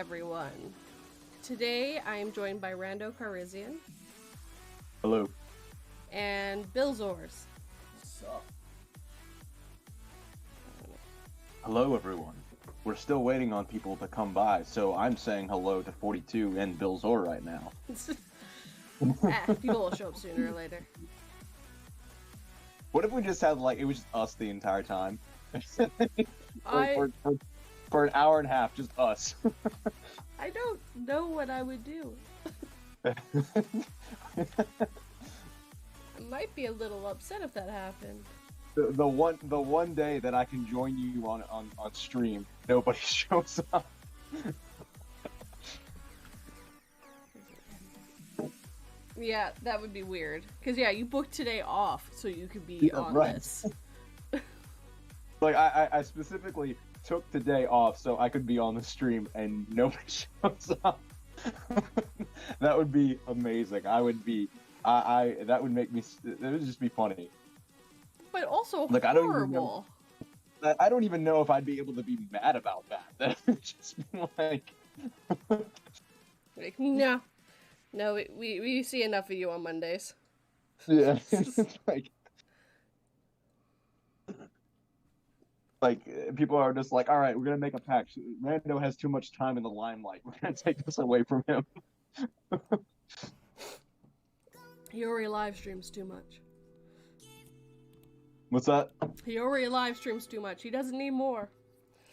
everyone. Today I am joined by Calrissian. Hello. And Billzors. What's up? Hello, everyone. We're still waiting on people to come by, so I'm saying hello to 42 and Billzor right now. People will show up sooner or later. What if we just had, like, it was just us the entire time? for an hour and a half, just us. I don't know what I would do. I might be a little upset if that happened. The one day that I can join you on stream, nobody shows up. Yeah, that would be weird. Because, yeah, you booked today off so you could be on right. this. Like, I specifically took today off so I could be on the stream and nobody shows up. That would be amazing. I would be... that would make me... It would just be funny. But also like, horrible. I don't even know if I'd be able to be mad about that. That would just be like... Like, no. No, we see enough of you on Mondays. Yeah, like people are just like, all right, we're gonna make a pact. Rando has too much time in the limelight. We're gonna take this away from him. He already live streams too much. What's that? He already live streams too much. He doesn't need more.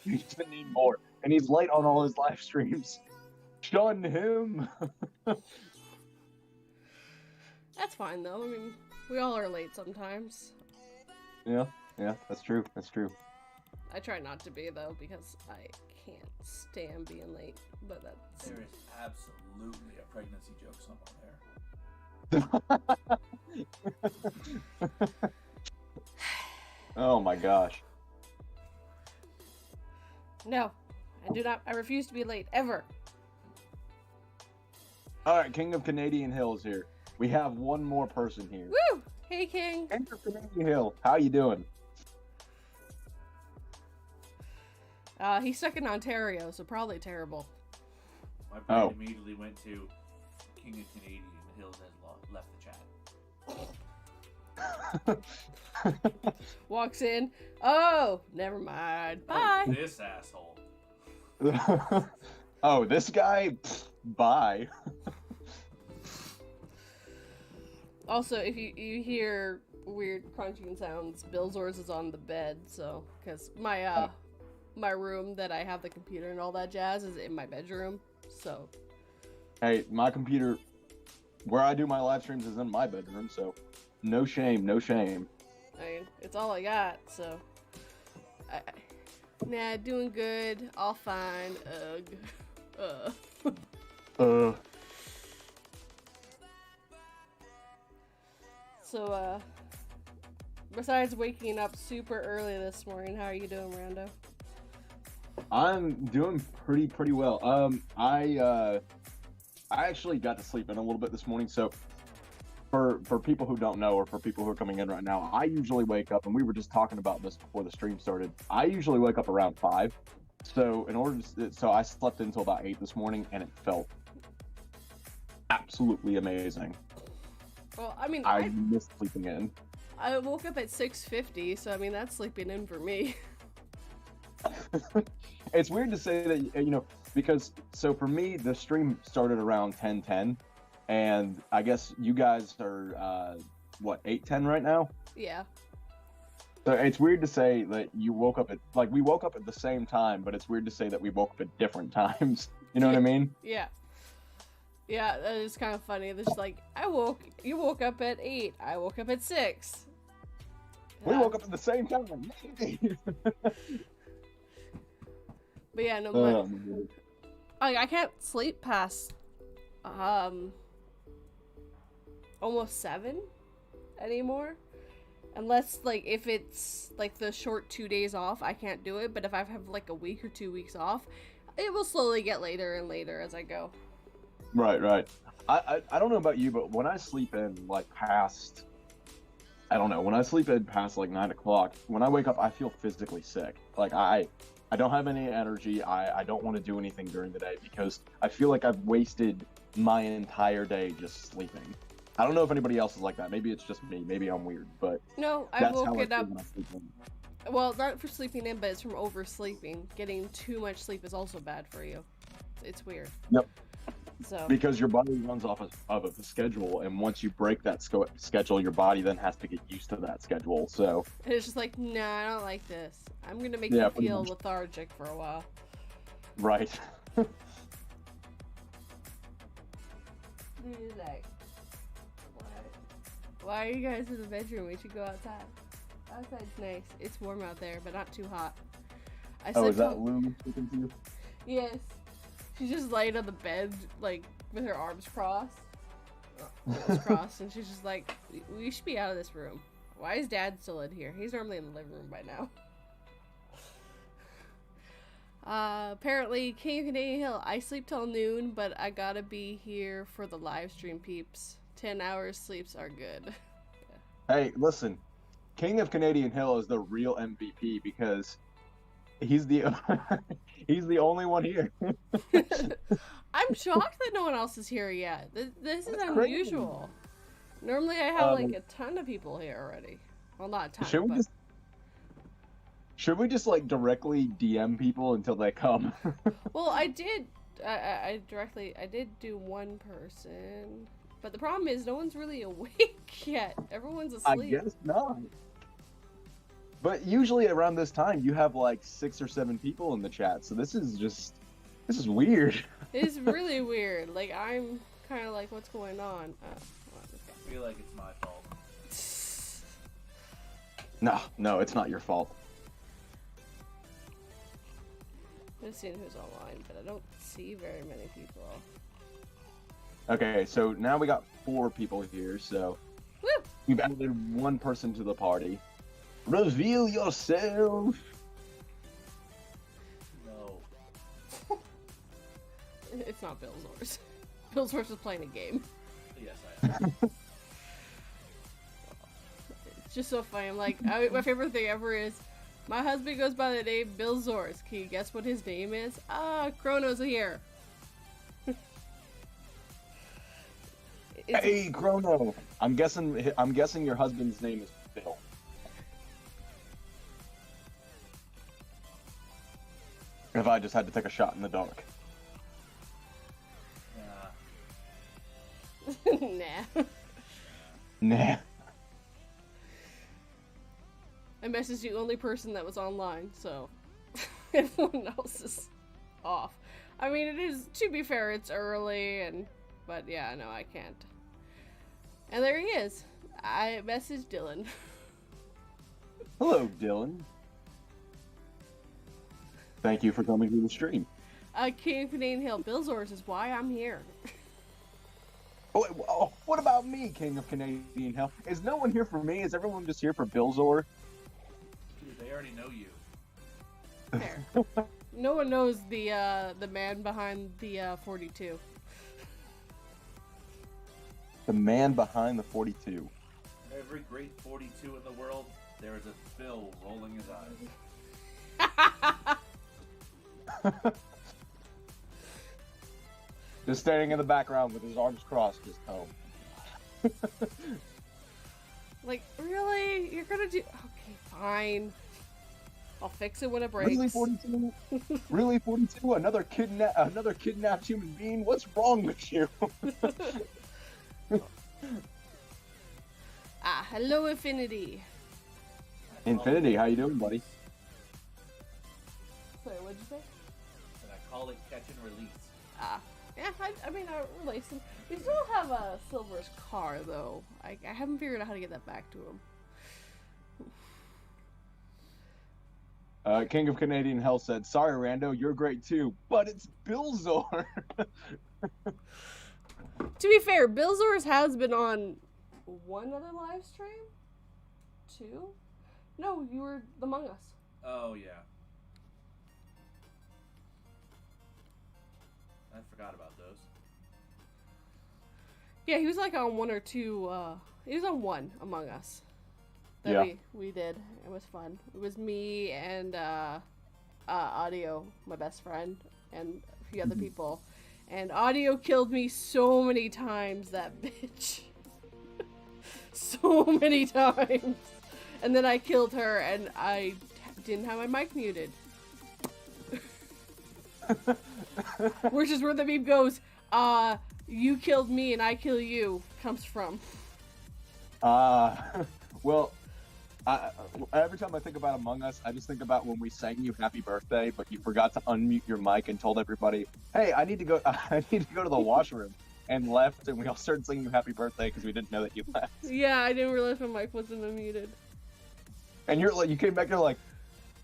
He doesn't need more, and he's late on all his live streams. Shun him. That's fine though. I mean, we all are late sometimes. Yeah, that's true. That's true. I try not to be though because I can't stand being late. But that's... There is absolutely a pregnancy joke somewhere there. Oh my gosh. No, I do not. I refuse to be late ever. All right, King of Canadian Hills here. We have one more person here. Woo! Hey, King. King of Canadian Hill. How you doing? He's stuck in Ontario, so probably terrible. My brain immediately went to King of Canadian Hills has left the chat. Walks in. Oh, never mind. Bye. Oh, this asshole. Oh, this guy? Pfft, bye. Also, if you hear weird crunching sounds, Billzors is on the bed, so... Because my room that I have the computer and all that jazz is in my bedroom, so... Hey, my computer, where I do my live streams is in my bedroom, so no shame, no shame. I mean, it's all I got, so... Nah, doing good, all fine, So, besides waking up super early this morning, how are you doing, Rando? I'm doing pretty well. I actually got to sleep in a little bit this morning, so for people who don't know, or for people who are coming in right now, I usually wake up, and we were just talking about this before the stream started. I usually wake up around 5, so so I slept until about 8 this morning, and it felt absolutely amazing. Well, I mean, I missed sleeping in. I woke up at 6:50, so I mean, that's sleeping in for me. It's weird to say that, you know, because, so for me, the stream started around 10:10, and I guess you guys are, what, 8:10 right now? Yeah. So it's weird to say that you woke up at, like, we woke up at the same time, but it's weird to say that we woke up at different times. You know what I mean? Yeah. Yeah, that is kind of funny. It's just like, you woke up at 8, I woke up at 6. We woke up at the same time. But yeah, no, I can't sleep past, almost 7 anymore. Unless, like, if it's, like, the short 2 days off, I can't do it. But if I have, like, a week or 2 weeks off, it will slowly get later and later as I go. Right. I don't know about you, but when I sleep in, like, past I don't know. When I sleep in past like 9 o'clock, when I wake up, I feel physically sick. Like I don't have any energy. I don't want to do anything during the day because I feel like I've wasted my entire day just sleeping. I don't know if anybody else is like that. Maybe it's just me. Maybe I'm weird, but No, I've that's how I woken feel up. when I sleep in. Well, not for sleeping in, but it's from oversleeping. Getting too much sleep is also bad for you. It's weird. Yep. So. Because your body runs off of a schedule, and once you break that schedule, your body then has to get used to that schedule. So. And it's just like, nah, I don't like this. I'm gonna make Yeah, you pretty feel much. lethargic for a while. Right. Dude, like, why are you guys in the bedroom? We should go outside. Outside's nice. It's warm out there, but not too hot. Oh, is that Lou speaking to you? Yes. She's just laying on the bed, like, with her arms crossed. And she's just like, we should be out of this room. Why is Dad still in here? He's normally in the living room by now. Apparently, King of Canadian Hill, I sleep till noon, but I gotta be here for the live stream, peeps. 10 hours sleeps are good. Hey, listen. King of Canadian Hill is the real MVP because he's the he's the only one here. I'm shocked that no one else is here yet. This is That's unusual. crazy. Normally I have like a ton of people here already. Well, not a ton, Should we just like directly DM people until they come? Well, I did do one person, but the problem is no one's really awake yet. Everyone's asleep. I guess not. But usually around this time, you have like 6 or 7 people in the chat, so this is weird. It's really weird. Like, I'm kind of like, what's going on? I feel like it's my fault. No, it's not your fault. I'm just seeing who's online, but I don't see very many people. Okay, so now we got 4 people here, so Woo! we've added 1 person to the party. Reveal yourself! No. It's not Billzors. Billzors is playing a game. Yes, I am. It's just so funny. I'm like, my favorite thing ever is, my husband goes by the name Billzors. Can you guess what his name is? Chrono's here. Hey, Chrono! I'm guessing your husband's name is Bill. If I just had to take a shot in the dark. Nah. Nah. I messaged the only person that was online, so everyone else is off. I mean, it is, to be fair, it's early, but yeah, no, I can't. And there he is. I messaged Dylan. Hello, Dylan. Thank you for coming to the stream. King of Canadian Hill, Billzors is why I'm here. Oh, what about me, King of Canadian Hill? Is no one here for me? Is everyone just here for Billzor? Dude, they already know you. Fair. No one knows the man behind the 42. The man behind the 42. Every great 42 in the world, there is a Bill rolling his eyes. Just standing in the background with his arms crossed, just home. Like, really? You're gonna do... Okay, fine. I'll fix it when it breaks. Really, 42? Really, 42? Another kidnapped human being? What's wrong with you? Hello, Infinity. Infinity, how you doing, buddy? Sorry, what'd you say? And I call it catch and release. Yeah, I mean, I released him. We still have a Silver's car, though. I haven't figured out how to get that back to him. King of Canadian Hell said, "Sorry, Rando, you're great too, but it's Billzor." To be fair, Billzors has been on one other live stream? 2? No, you were Among Us. Oh, yeah. I forgot about those. Yeah, he was like on 1 or 2, he was on 1 Among Us. that Yeah. we did. It was fun. It was me and Audio, my best friend, and a few other people. And Audio killed me so many times, that bitch. So many times. And then I killed her, and I didn't have my mic muted. Which is where the meme goes, you killed me and I kill you, comes from. Well, every time I think about Among Us, I just think about when we sang you happy birthday, but you forgot to unmute your mic and told everybody, hey, I need to go to the washroom, and left, and we all started singing you happy birthday because we didn't know that you left. Yeah, I didn't realize my mic wasn't unmuted. And you came back, you're like,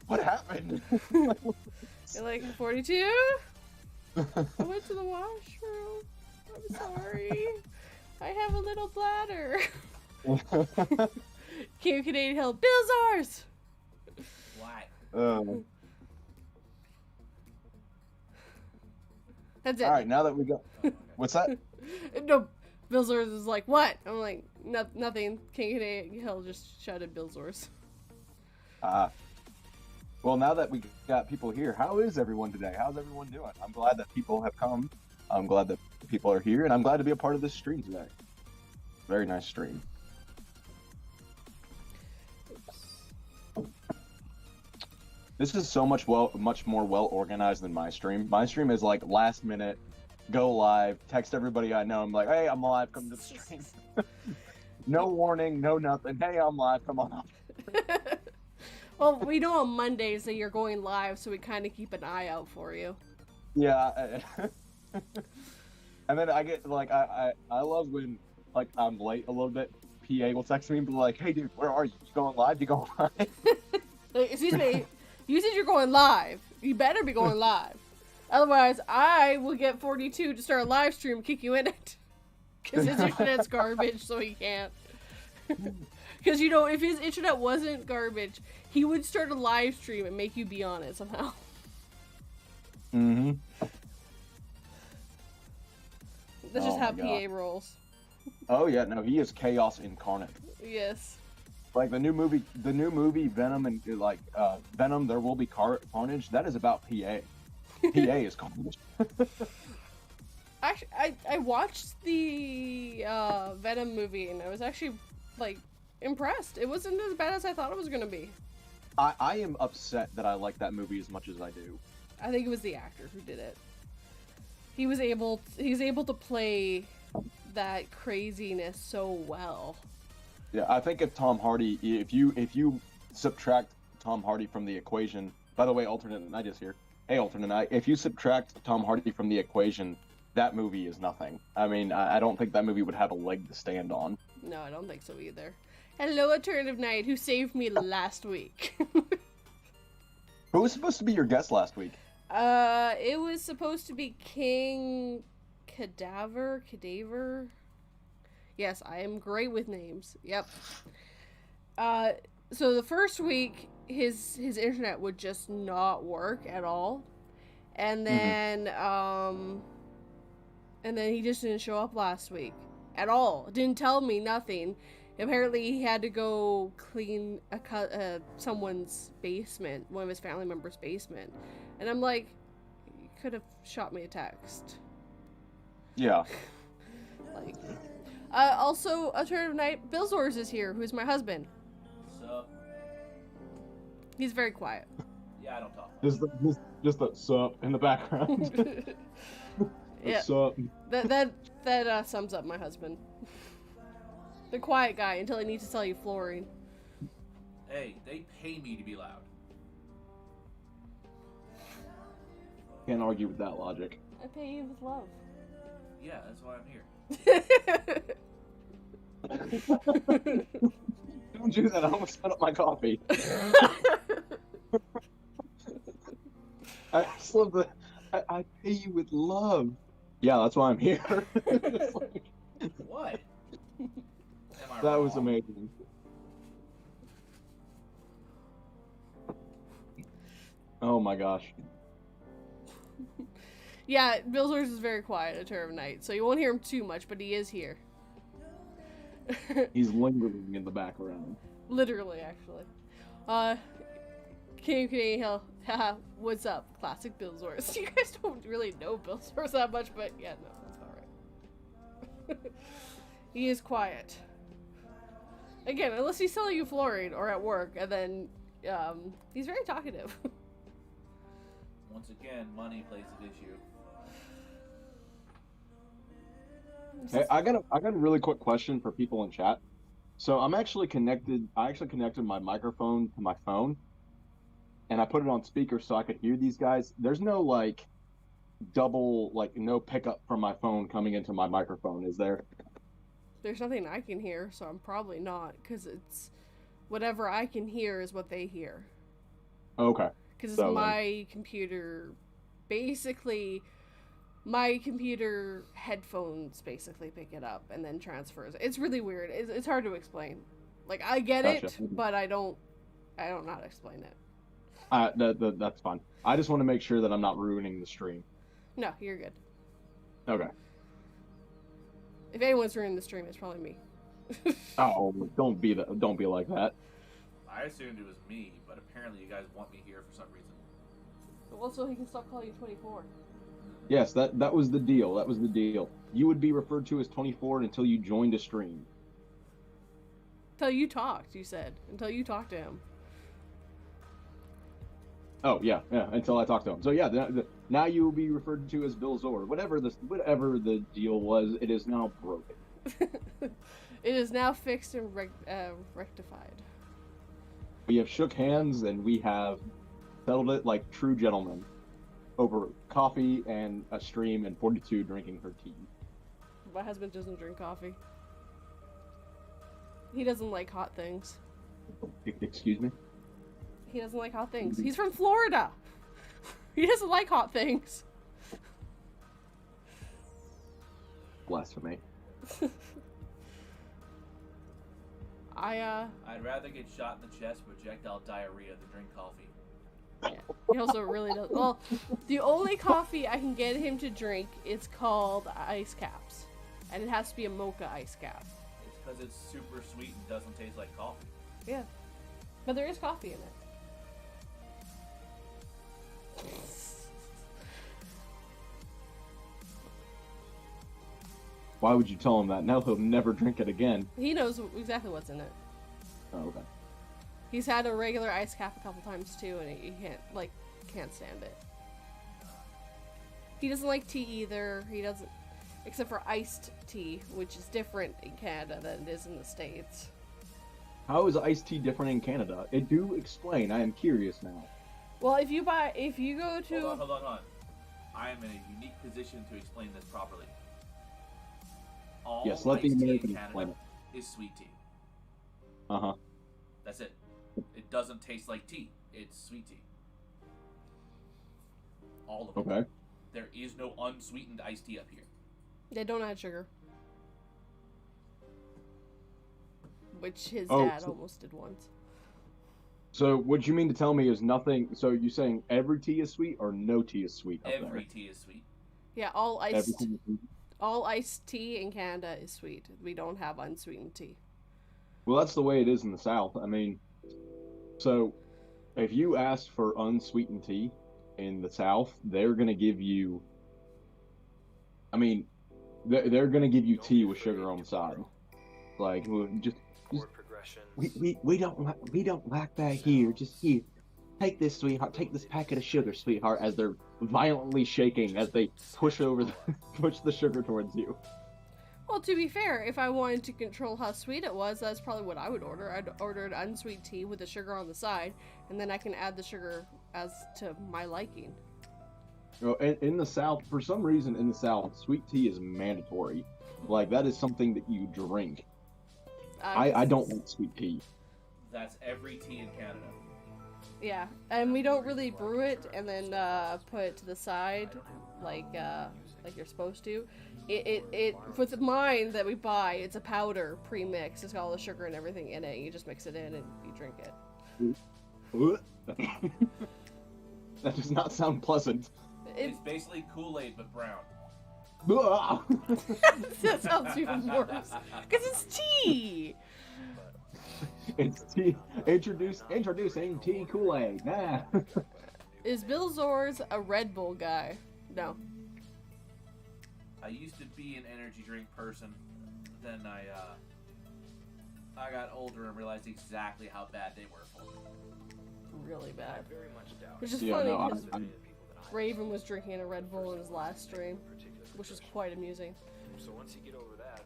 what happened? You're like, 42? I went to the washroom. I'm sorry. I have a little bladder. Came Canadian Hill, Billzors! What? That's it. Alright, now that we got... What's that? No, Billzors is like, what? I'm like, nothing. King Canadian Hill just shouted Billzors. Well, now that we got people here, how is everyone today? How's everyone doing? I'm glad that people have come. I'm glad that people are here, and I'm glad to be a part of this stream today. Very nice stream. This is so much more well organized than my stream. My stream is like last minute, go live, text everybody I know. I'm like, hey, I'm live, come to the stream. No warning, no nothing. Hey, I'm live, come on up. Well, we know on Mondays that you're going live, so we kind of keep an eye out for you. Yeah. And then I get like I love when like I'm late a little bit. PA will text me and be like, "Hey dude, where are you? You going live? You going live?" Like, excuse me, you said you're going live. You better be going live. Otherwise, I will get 42 to start a live stream and kick you in it. Because his internet's garbage, so he can't. Because, you know, if his internet wasn't garbage, he would start a live stream and make you be on it somehow. Mm-hmm. That's just how PA rolls. Oh yeah, no, he is chaos incarnate. Yes. Like the new movie Venom and like Venom, There Will Be Carnage. That is about PA. PA is carnage. Actually, I watched the Venom movie and I was actually like impressed. It wasn't as bad as I thought it was gonna be. I am upset that I like that movie as much as I do. I think it was the actor who did it. He was able to play that craziness so well. Yeah, I think if Tom Hardy, if you subtract Tom Hardy from the equation. By the way, alternate night is here. Hey, alternate night. If you subtract Tom Hardy from the equation, that movie is nothing. I mean, I don't think that movie would have a leg to stand on. No, I don't think so either. Hello, alternative night, who saved me last week. Who was supposed to be your guest last week? It was supposed to be King Cadaver. Yes, I am great with names. Yep. So the first week, his internet would just not work at all, and then he just didn't show up last week at all. Didn't tell me nothing. Apparently, he had to go clean someone's basement, one of his family members' basement. And I'm like, you could have shot me a text. Yeah. Like, also, alternative night, Billzors is here, who's my husband. Sup? He's very quiet. Yeah, I don't talk. Just the sup in the background. Yeah. Sup. That sums up my husband. The quiet guy until he needs to sell you flooring. Hey, they pay me to be loud. Can't argue with that logic. I pay you with love. Yeah, that's why I'm here. Don't do that. I almost spit up my coffee. I just love the. I pay you with love. Yeah, that's why I'm here. What? Am I That was wrong? amazing. Oh my gosh. Yeah, Billzors is very quiet at Terror of Night, so you won't hear him too much, but he is here. He's lingering in the background. Literally, actually. King of Canadian Hill. Haha, what's up? Classic Billzors. You guys don't really know Billzors that much, but yeah, no, that's alright. He is quiet. Again, unless he's selling you fluorine or at work, and then, he's very talkative. Once again, money plays an issue. Hey, I got a really quick question for people in chat. So I actually connected my microphone to my phone, and I put it on speaker so I could hear these guys. There's no like no pickup from my phone coming into my microphone, is there? There's nothing I can hear, so I'm probably not, because it's whatever I can hear is what they hear. Okay. Because it's my computer, basically, my computer headphones basically pick it up and then transfers. It's really weird. It's hard to explain. Like, I get Gotcha. it, but I don't know how to explain it. That's fine. I just want to make sure that I'm not ruining the stream. No, you're good. Okay. If anyone's ruining the stream, it's probably me. Oh, don't be like that. I assumed it was me, but apparently you guys want me here for some reason. Well, so he can stop calling you 24. Yes, that was the deal. That was the deal. You would be referred to as 24 until you joined a stream. Until you talked, you said. Until you talked to him. Oh yeah, until I talked to him. So yeah, now you will be referred to as Billzor. Whatever the deal was, it is now broken. It is now fixed and rectified. We have shook hands and we have settled it like true gentlemen over coffee and a stream and 42 drinking her tea. My husband doesn't drink coffee. He doesn't like hot things. Excuse me? He doesn't like hot things. He's from Florida. He doesn't like hot things. Blasphemy. I'd rather get shot in the chest with projectile diarrhea than drink coffee. Yeah, he also really does. Well, the only coffee I can get him to drink is called ice caps. And it has to be a mocha ice cap. It's because it's super sweet and doesn't taste like coffee. Yeah. But there is coffee in it. Why would you tell him that? Now he'll never drink it again. He knows exactly what's in it. Oh, okay. He's had a regular ice cap a couple times too, and he can't stand it. He doesn't like tea either. He doesn't, except for iced tea, which is different in Canada than it is in the States. How is iced tea different in Canada? It do explain. I am curious now. Well, if you go to... Hold on. I am in a unique position to explain this properly. All yes, let the iced tea American in explain Canada it. is sweet tea. Uh-huh. That's it. It doesn't taste like tea. It's sweet tea. All of it. Okay. There is no unsweetened iced tea up here. They don't add sugar. Which his dad almost did once. So what you mean to tell me is nothing... So you're saying every tea is sweet or no tea is sweet up there? Every tea is sweet. Yeah, all iced tea in Canada is sweet. We don't have unsweetened tea. Well, that's the way it is in the South. I mean, so if you ask for unsweetened tea in the South, they're going to give you... I mean, they're going to give you tea with sugar on the side. Like, we don't like that here. Just here. Take this, sweetheart. Take this packet of sugar, sweetheart, as they're violently shaking as they push the sugar towards you. Well, to be fair, if I wanted to control how sweet it was, that's probably what I would order. I'd order an unsweet tea with the sugar on the side, and then I can add the sugar as to my liking. You know, in the South, for some reason in the South, sweet tea is mandatory. Like, that is something that you drink. I don't like sweet tea. That's every tea in Canada. Yeah, and we don't really brew it and then put it to the side like you're supposed to. It with mine that we buy, it's a powder pre-mix. It's got all the sugar and everything in it. You just mix it in and you drink it. That does not sound pleasant. It's basically Kool-Aid but brown. That sounds even worse. Because it's tea! It's tea. Introducing tea Kool-Aid. Nah. Is Billzors a Red Bull guy? No. I used to be an energy drink person. Then I got older and realized exactly how bad they were for me. Really bad. Very much doubt. Which is Yeah, funny no, because I'm- Raven was drinking a Red Bull in his last stream, which was quite amusing. So once you get over that,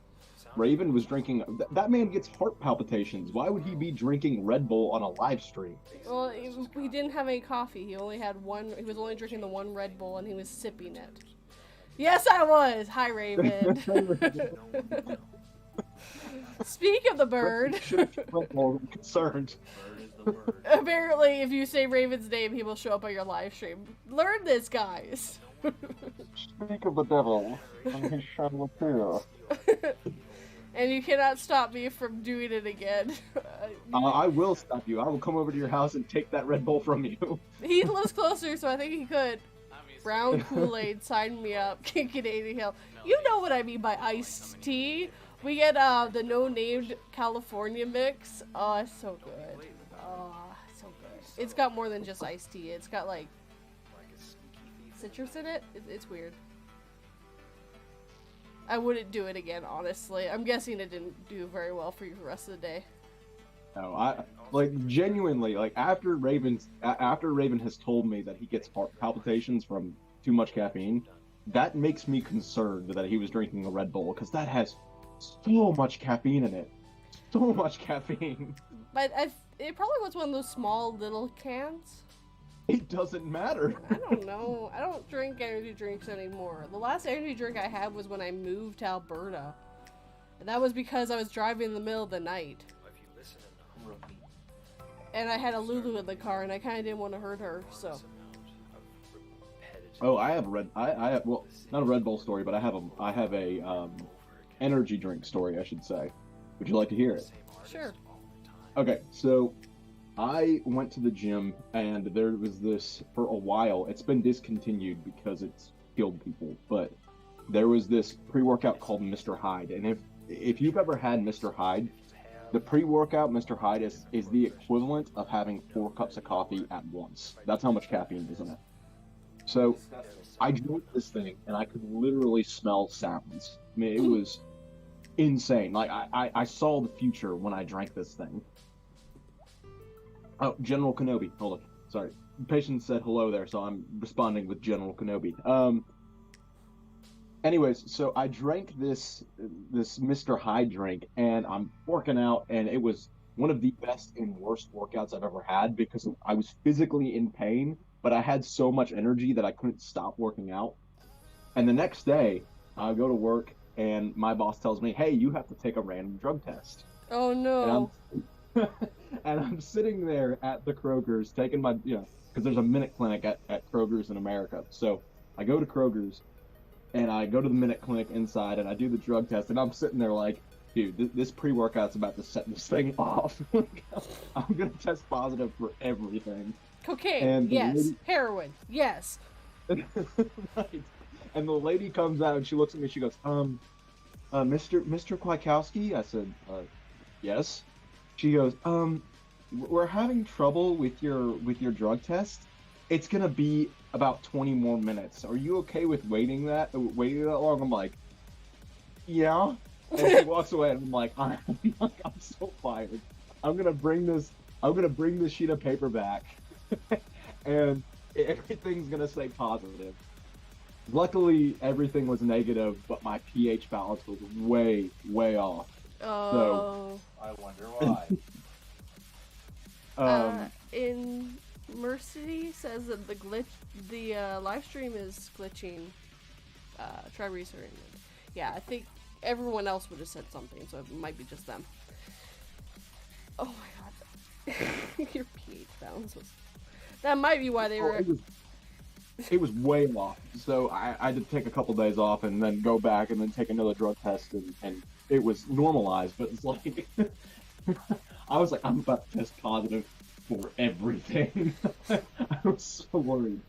Raven was drinking. That man gets heart palpitations. Why would he be drinking Red Bull on a live stream? Well, he didn't have any coffee. He only had one. He was only drinking the one Red Bull, and he was sipping it. Yes, I was. Hi, Raven. Speak of the bird. I'm concerned. Bird is the word. Apparently, if you say Raven's name, he will show up on your live stream. Learn this, guys. Speak of the devil, and he shall appear. And you cannot stop me from doing it again. I will stop you. I will come over to your house and take that Red Bull from you. He lives closer, so I think he could. Brown Kool-Aid, sign me up. Canadian Hill. You know what I mean by iced tea. We get the no-named California mix. Oh, it's so good. Oh, so good. It's got more than just iced tea. It's got like citrus in it. It's weird. I wouldn't do it again, honestly. I'm guessing it didn't do very well for you the rest of the day. No, I like genuinely like after Raven has told me that he gets heart palpitations from too much caffeine. That makes me concerned that he was drinking a Red Bull because that has so much caffeine in it. So much caffeine. But it probably was one of those small little cans. It doesn't matter. I don't know. I don't drink energy drinks anymore. The last energy drink I had was when I moved to Alberta. And that was because I was driving in the middle of the night. And I had a Lulu in the car and I kind of didn't want to hurt her, so. Oh, I have well, not a Red Bull story, but I have a energy drink story, I should say. Would you like to hear it? Sure. Okay, so I went to the gym and there was this for a while. It's been discontinued because it's killed people, but there was this pre-workout called Mr. Hyde, and if you've ever had Mr. Hyde, the pre-workout Mr. Hyde is the equivalent of having 4 cups of coffee at once. That's how much caffeine is in it. So I drank this thing and I could literally smell sounds. I mean, it was insane. Like I saw the future when I drank this thing. Oh, General Kenobi. Hold on. Sorry. Patient said hello there, so I'm responding with General Kenobi. Anyways, so I drank this Mr. Hyde drink, and I'm working out, and it was one of the best and worst workouts I've ever had because I was physically in pain, but I had so much energy that I couldn't stop working out. And the next day, I go to work, and my boss tells me, "Hey, you have to take a random drug test." Oh no. And I'm sitting there at the Kroger's taking my, because there's a minute clinic at Kroger's in America. So I go to Kroger's and I go to the minute clinic inside and I do the drug test and I'm sitting there like, dude, this pre-workout's about to set this thing off. I'm going to test positive for everything. Cocaine, And yes. Heroin, yes. Right. And the lady comes out and she looks at me, she goes, Mr. Kwiatkowski? I said, yes. She goes, we're having trouble with your drug test. It's gonna be about 20 more minutes. Are you okay with waiting that long? I'm like, yeah. And she walks away, and I'm like, I'm so fired. I'm gonna bring this sheet of paper back, and everything's gonna say positive. Luckily, everything was negative, but my pH balance was way, way off. Oh. I wonder why. In Mercy says that the live stream is glitching. Try restarting it. Yeah, I think everyone else would have said something, so it might be just them. Oh my god. Your pH balance was... That might be why they were... It was way off. So I had to take a couple days off and then go back and then take another drug test and it was normalized, but it's like I was like, I'm about to test positive for everything. I was so worried.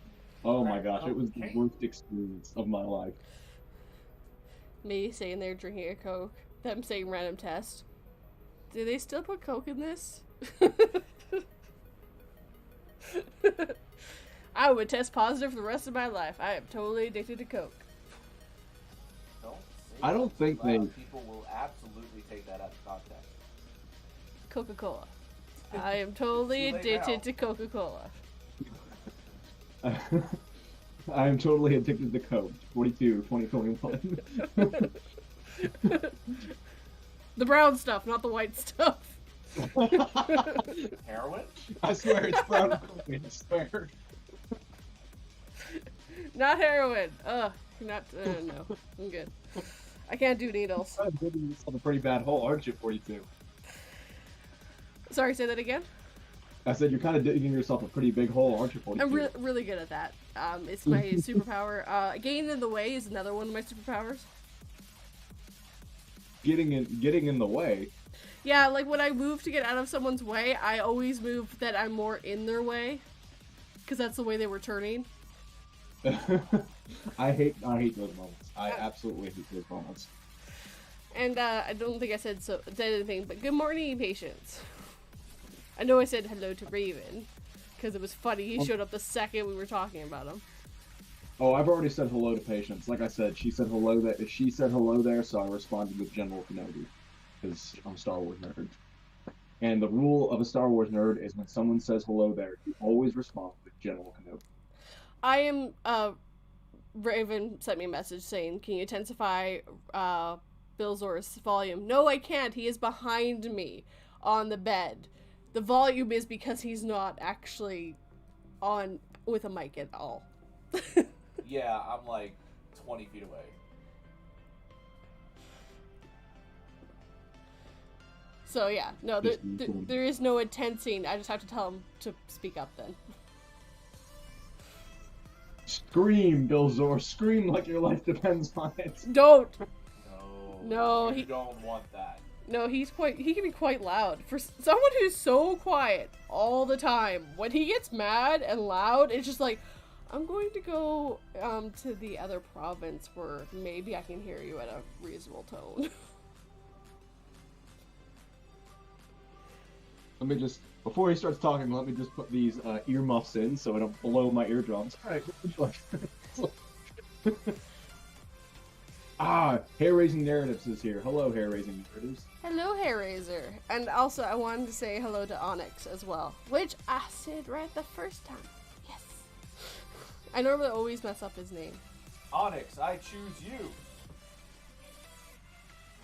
Oh my gosh, it was the worst experience of my life. Me sitting there drinking a Coke, them saying random test. Do they still put Coke in this? I would test positive for the rest of my life. I am totally addicted to Coke. Don't say I don't that think too loud. they- People will absolutely take that out of context. Coca-Cola. I am totally Too late addicted now. to Coca-Cola. I am totally addicted to Coke. 42, 2021. The brown stuff, not the white stuff. Heroin? I swear it's brown Coke. I swear. Not heroin. Not. No, I'm good. I can't do needles. I'm digging yourself a pretty bad hole, aren't you, 42? Sorry, say that again. I said you're kind of digging yourself a pretty big hole, aren't you, 42? I'm really good at that. It's my superpower. Getting in the way is another one of my superpowers. Getting in the way. Yeah, like when I move to get out of someone's way, I always move that I'm more in their way, because that's the way they were turning. I hate those moments. I absolutely hate those moments. And I don't think I said anything, but good morning, patience. I know I said hello to Raven, because it was funny. He showed up the second we were talking about him. Oh, I've already said hello to Patience. Like I said, she said hello there, so I responded with General Kenobi, because I'm a Star Wars nerd. And the rule of a Star Wars nerd is when someone says hello there, you always respond with General Kenobi. I am, Raven sent me a message saying, can you intensify, Billzors' volume? No, I can't. He is behind me on the bed. The volume is because he's not actually on with a mic at all. Yeah, I'm like 20 feet away. So yeah, no, there is no intensing. I just have to tell him to speak up then. Scream, Billzor, scream like your life depends on it. Don't! No, No, you don't want that. No, he can be quite loud. For someone who's so quiet all the time, when he gets mad and loud, it's just like, I'm going to go to the other province where maybe I can hear you at a reasonable tone. Let me just, before he starts talking, let me just put these earmuffs in so I don't blow my eardrums. Alright, Hair-Raising Narratives is here. Hello, Hair-Raising Narratives. Hello, Hairraiser. And also, I wanted to say hello to Onyx as well, which I said right the first time. Yes. I normally always mess up his name. Onyx, I choose you.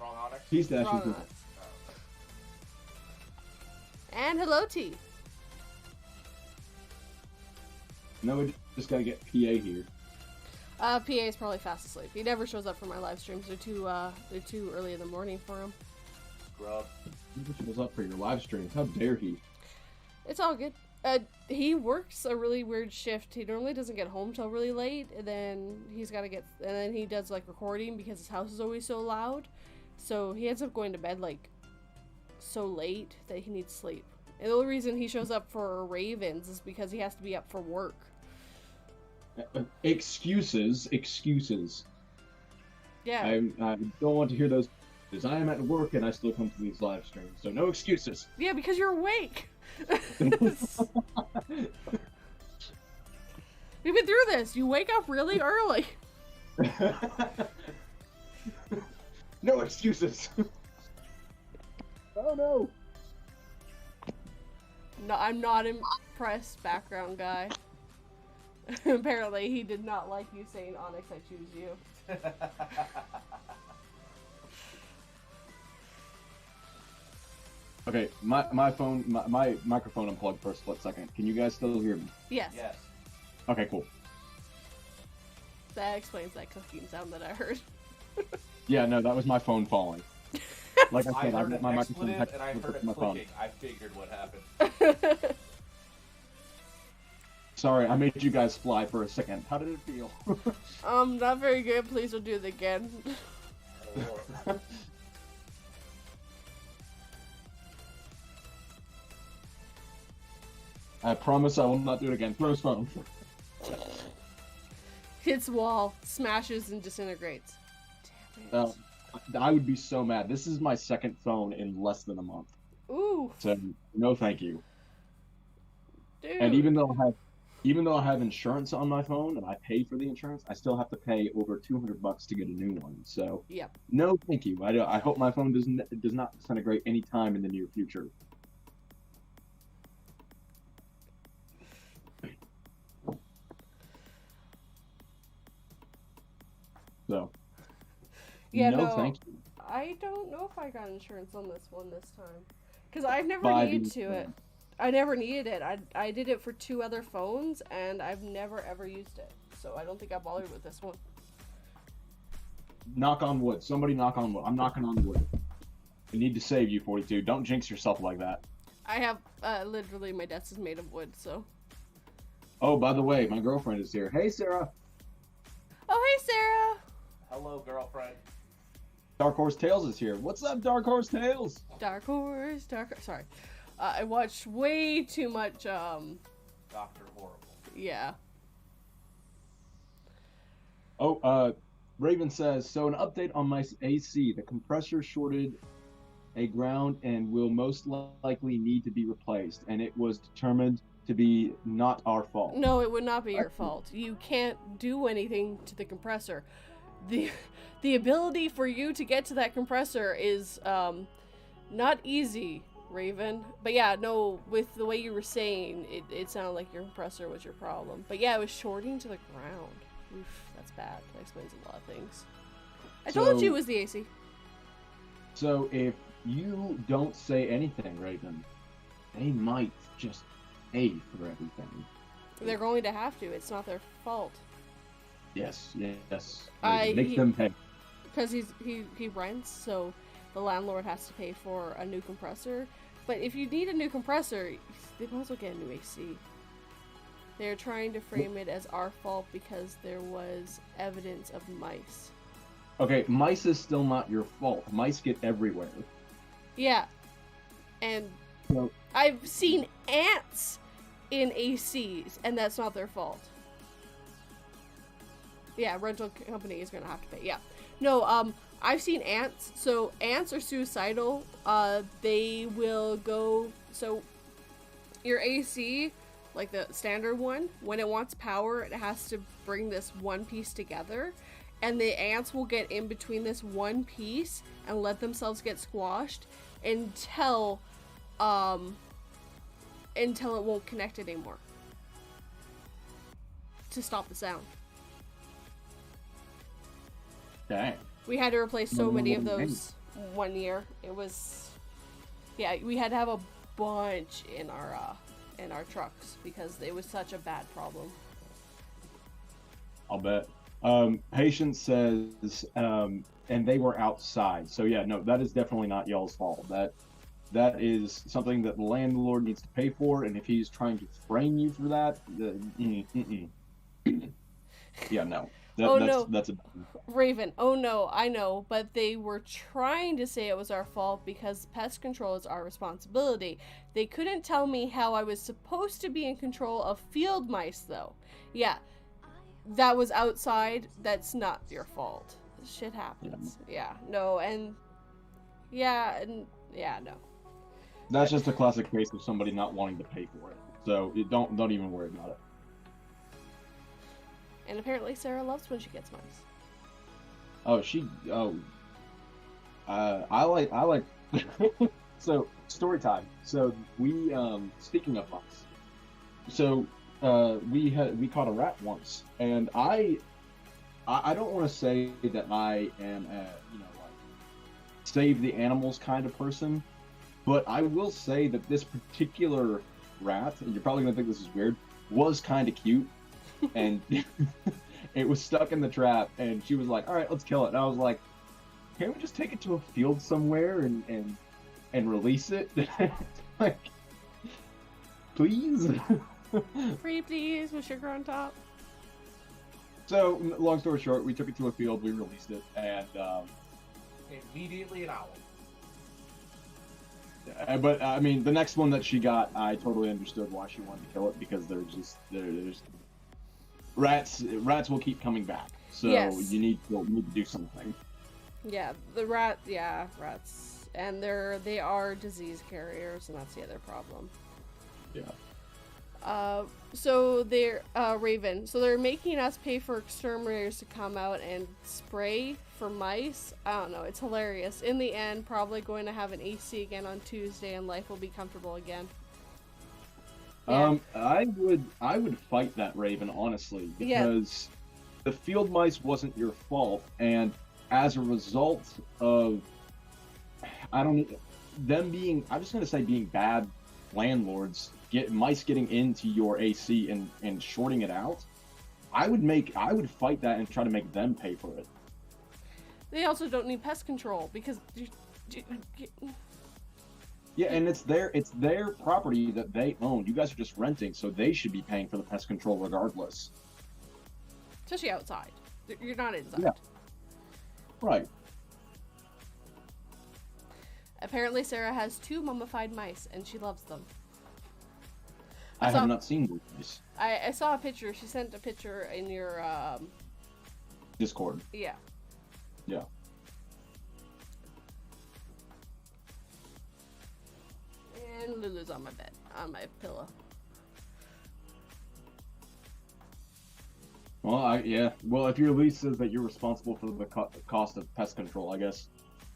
Wrong Onyx? He's the Wrong actual Onyx. And hello, T. No, we just gotta get PA here. PA is probably fast asleep. He never shows up for my live streams. They're too early in the morning for him. Scrub. He was up for your live streams. How dare he? It's all good. He works a really weird shift. He normally doesn't get home till really late, and then he does like recording because his house is always so loud. So he ends up going to bed like so late that he needs sleep. And the only reason he shows up for Ravens is because he has to be up for work. Excuses. Yeah. I don't want to hear those. Because I am at work and I still come to these live streams, so no excuses. Yeah, because you're awake. We've been through this. You wake up really early. No excuses. Oh no. No, I'm not impressed, background guy. Apparently, he did not like you saying, Onyx, I choose you. Okay, my microphone unplugged for a split second. Can you guys still hear me? Yes. Yes. Okay, cool. That explains that clicking sound that I heard. Yeah, no, that was my phone falling. Like I I said, I've heard got an my microphone expletive and I heard with it my phone. clicking. I figured what happened. Sorry, I made you guys fly for a second. How did it feel? Not very good. Please don't do it again. I promise I will not do it again. Throw his phone. Hits wall, smashes, and disintegrates. Damn it. I would be so mad. This is my second phone in less than a month. Ooh, So no, thank you. And dude. even though I have insurance on my phone and I pay for the insurance, I still have to pay over $200 to get a new one. So Yep. no, thank you. I hope my phone does not disintegrate anytime in the near future. So Yeah, no, no. thank you. I don't know if I got insurance on this one this time. Because I've never Buy the needed to it. insurance. I never needed it. I did it for 2 other phones, and I've never ever used it. So I don't think I bothered with this one. Knock on wood. Somebody knock on wood. I'm knocking on wood. I need to save you, 42. Don't jinx yourself like that. I have, literally, my desk is made of wood, so. Oh, by the way, my girlfriend is here. Hey, Sarah. Oh, hey, Sarah! Hello, girlfriend. Dark Horse Tales is here. What's up, Dark Horse Tales? Dark Horse, sorry. I watched way too much, Dr. Horrible. yeah. Oh, Raven says, so an update on my AC. The compressor shorted a ground and will most likely need to be replaced, and it was determined to be not our fault. No, it would not be your fault. You can't do anything to the compressor. The ability for you to get to that compressor is not easy, Raven. But yeah, no, with the way you were saying, it sounded like your compressor was your problem. But yeah, it was shorting to the ground. Oof, that's bad. That explains a lot of things. I told you it was the AC. So if you don't say anything, Raven, they might just pay for everything. They're going to have to. It's not their fault. Yes. Raven, make them pay. Because he rents, so the landlord has to pay for a new compressor. But if you need a new compressor, they might as well get a new AC. They're trying to frame it as our fault because there was evidence of mice. Okay, mice is still not your fault. Mice get everywhere. Yeah. And So, I've seen ants in ACs, and that's not their fault. Yeah, rental company is gonna have to pay. Yeah. No, I've seen ants. So ants are suicidal. They will go. So your AC, like the standard one, when it wants power, it has to bring this one piece together, and the ants will get in between this one piece and let themselves get squashed until it won't connect anymore to stop the sound. dang. We had to replace so many of those 1 year. It was, yeah, we had to have a bunch in our trucks because it was such a bad problem. I'll bet. Patience says, and they were outside. So yeah, no, that is definitely not y'all's fault. That is something that the landlord needs to pay for, and if he's trying to frame you for that, yeah, no. No. That's a Raven, oh no, I know, but they were trying to say it was our fault because pest control is our responsibility. They couldn't tell me how I was supposed to be in control of field mice, though. Yeah, that was outside. That's not your fault. Shit happens. Yeah, no, and no. That's just a classic case of somebody not wanting to pay for it. So don't even worry about it. And apparently Sarah loves when she gets mice. I like so story time. So we speaking of mice. So we caught a rat once, and I don't want to say that I am a like save the animals kind of person, but I will say that this particular rat, and you're probably gonna think this is weird, was kind of cute. And it was stuck in the trap, and she was like, all right, let's kill it. And I was like, can't we just take it to a field somewhere and release it? Like, please? Free, please, with sugar on top. So, long story short, we took it to a field, we released it, and Immediately an owl. but I mean, the next one that she got, I totally understood why she wanted to kill it, because there's rats will keep coming back, so yes. you need to do something. Yeah, rats and they are disease carriers, and that's the other problem. Yeah. So they're Raven. So they're making us pay for exterminators to come out and spray for mice. I don't know. It's hilarious. In the end, probably going to have an AC again on Tuesday, and life will be comfortable again. Yeah. I would fight that, Raven, honestly, because the field mice wasn't your fault, and as a result of I'm just gonna say being bad landlords, mice getting into your AC and shorting it out, I would fight that and try to make them pay for it. They also don't need pest control because yeah, and it's their property that they own. You guys are just renting, so they should be paying for the pest control regardless. Especially outside. You're not inside. Yeah. Right. Apparently Sarah has 2 mummified mice and she loves them. I have not seen these. I saw a picture. She sent a picture in your Discord. Yeah. Yeah. And Lulu's on my bed, on my pillow. Well, Well, if your lease says that you're responsible for the cost of pest control, I guess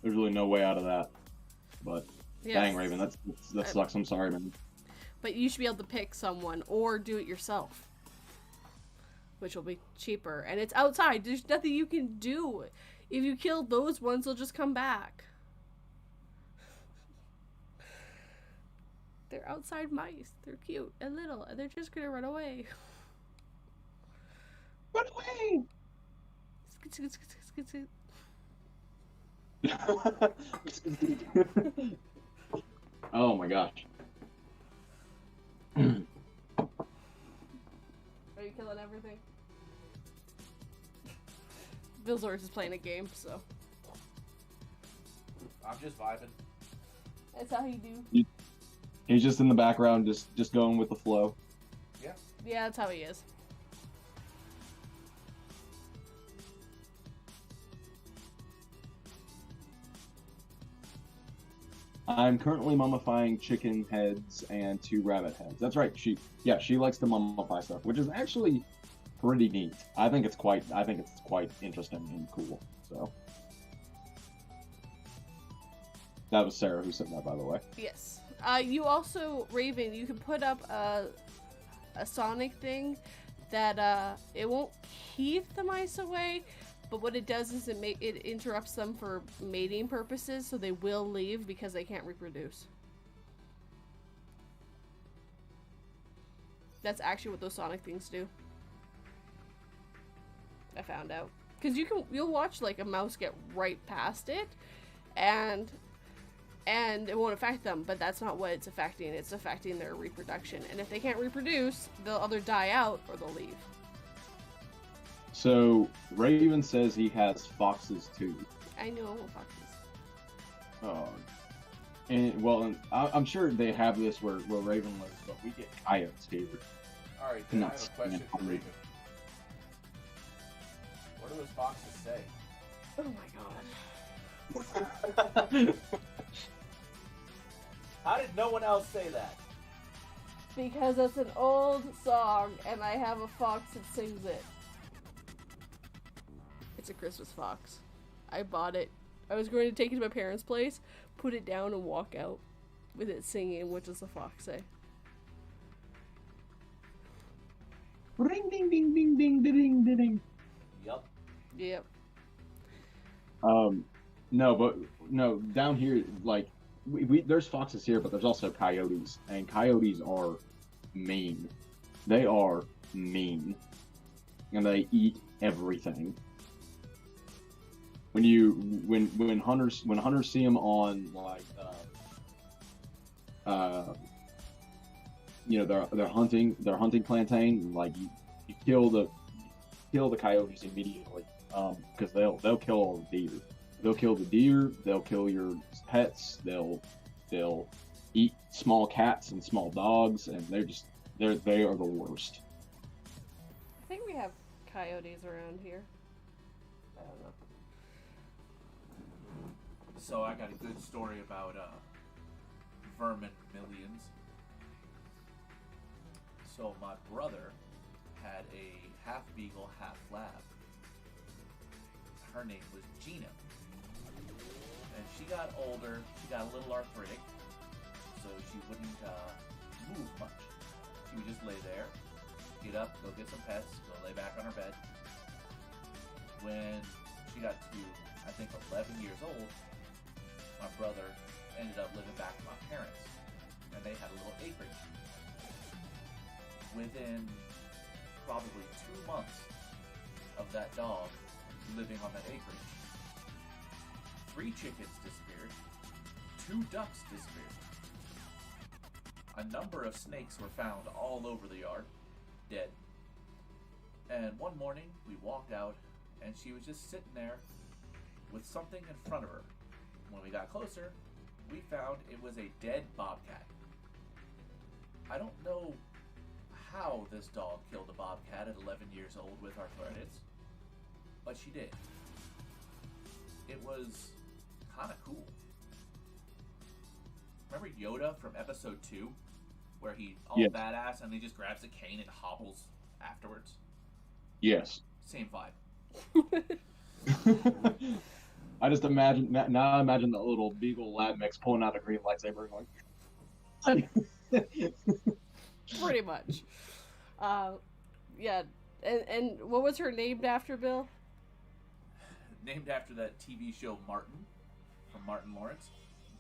there's really no way out of that. But dang, Raven, that sucks. I'm sorry, man. But you should be able to pick someone or do it yourself, which will be cheaper. And it's outside. There's nothing you can do. If you kill those ones, they'll just come back. They're outside mice. They're cute and little, and they're just gonna run away. Run away! Oh my gosh. Are you killing everything? Billzors is playing a game, so. I'm just vibing. That's how you do. He's just in the background, just going with the flow. Yeah. Yeah, that's how he is. I'm currently mummifying chicken heads and 2 rabbit heads. That's right. She likes to mummify stuff, which is actually pretty neat. I think it's quite interesting and cool. So that was Sarah who said that, by the way. Yes. You also, Raven, you can put up a sonic thing that it won't keep the mice away, but what it does is it interrupts them for mating purposes, so they will leave because they can't reproduce. That's actually what those sonic things do. I found out. Because you'll watch like a mouse get right past it, and it won't affect them, but that's not what it's affecting. It's affecting their reproduction. And if they can't reproduce, they'll either die out or they'll leave. So, Raven says he has foxes too. I know foxes. Oh. And I'm sure they have this where Raven lives, but we get coyotes here. Alright, then I have a question for Raven. What do those foxes say? Oh my god. How did no one else say that? Because it's an old song, and I have a fox that sings it. It's a Christmas fox. I bought it. I was going to take it to my parents' place, put it down, and walk out with it singing, what does the fox say? Ring ding ding ding ding ding ding ding. Yup. Yep. No, down here, like, we there's foxes here, but there's also coyotes, and coyotes are mean. They are mean, and they eat everything. When hunters see them on like their hunting plantain, like you kill the coyotes immediately, because they'll kill all the deer. They'll kill the deer. They'll kill your pets. They'll eat small cats and small dogs, and they are the worst. I think we have coyotes around here. I don't know. So I got a good story about vermin millions. So my brother had a half beagle, half lab. Her name was Gina. And she got older, she got a little arthritic, so she wouldn't move much. She would just lay there, get up, go get some pets, go lay back on her bed. When she got to, I think, 11 years old, my brother ended up living back with my parents, and they had a little acreage. Within probably 2 months of that dog living on that acreage, 3 chickens disappeared, 2 ducks disappeared. A number of snakes were found all over the yard, dead. And one morning, we walked out, and she was just sitting there with something in front of her. When we got closer, we found it was a dead bobcat. I don't know how this dog killed a bobcat at 11 years old with arthritis, but she did. It was kind of cool. Remember Yoda from episode 2? Where he all badass and he just grabs a cane and hobbles afterwards? Yes. Same vibe. I just imagine now. I imagine the little beagle lab mix pulling out a green lightsaber and going. Pretty much. Yeah. And what was her named after, Bill? Named after that TV show Martin from Martin Lawrence.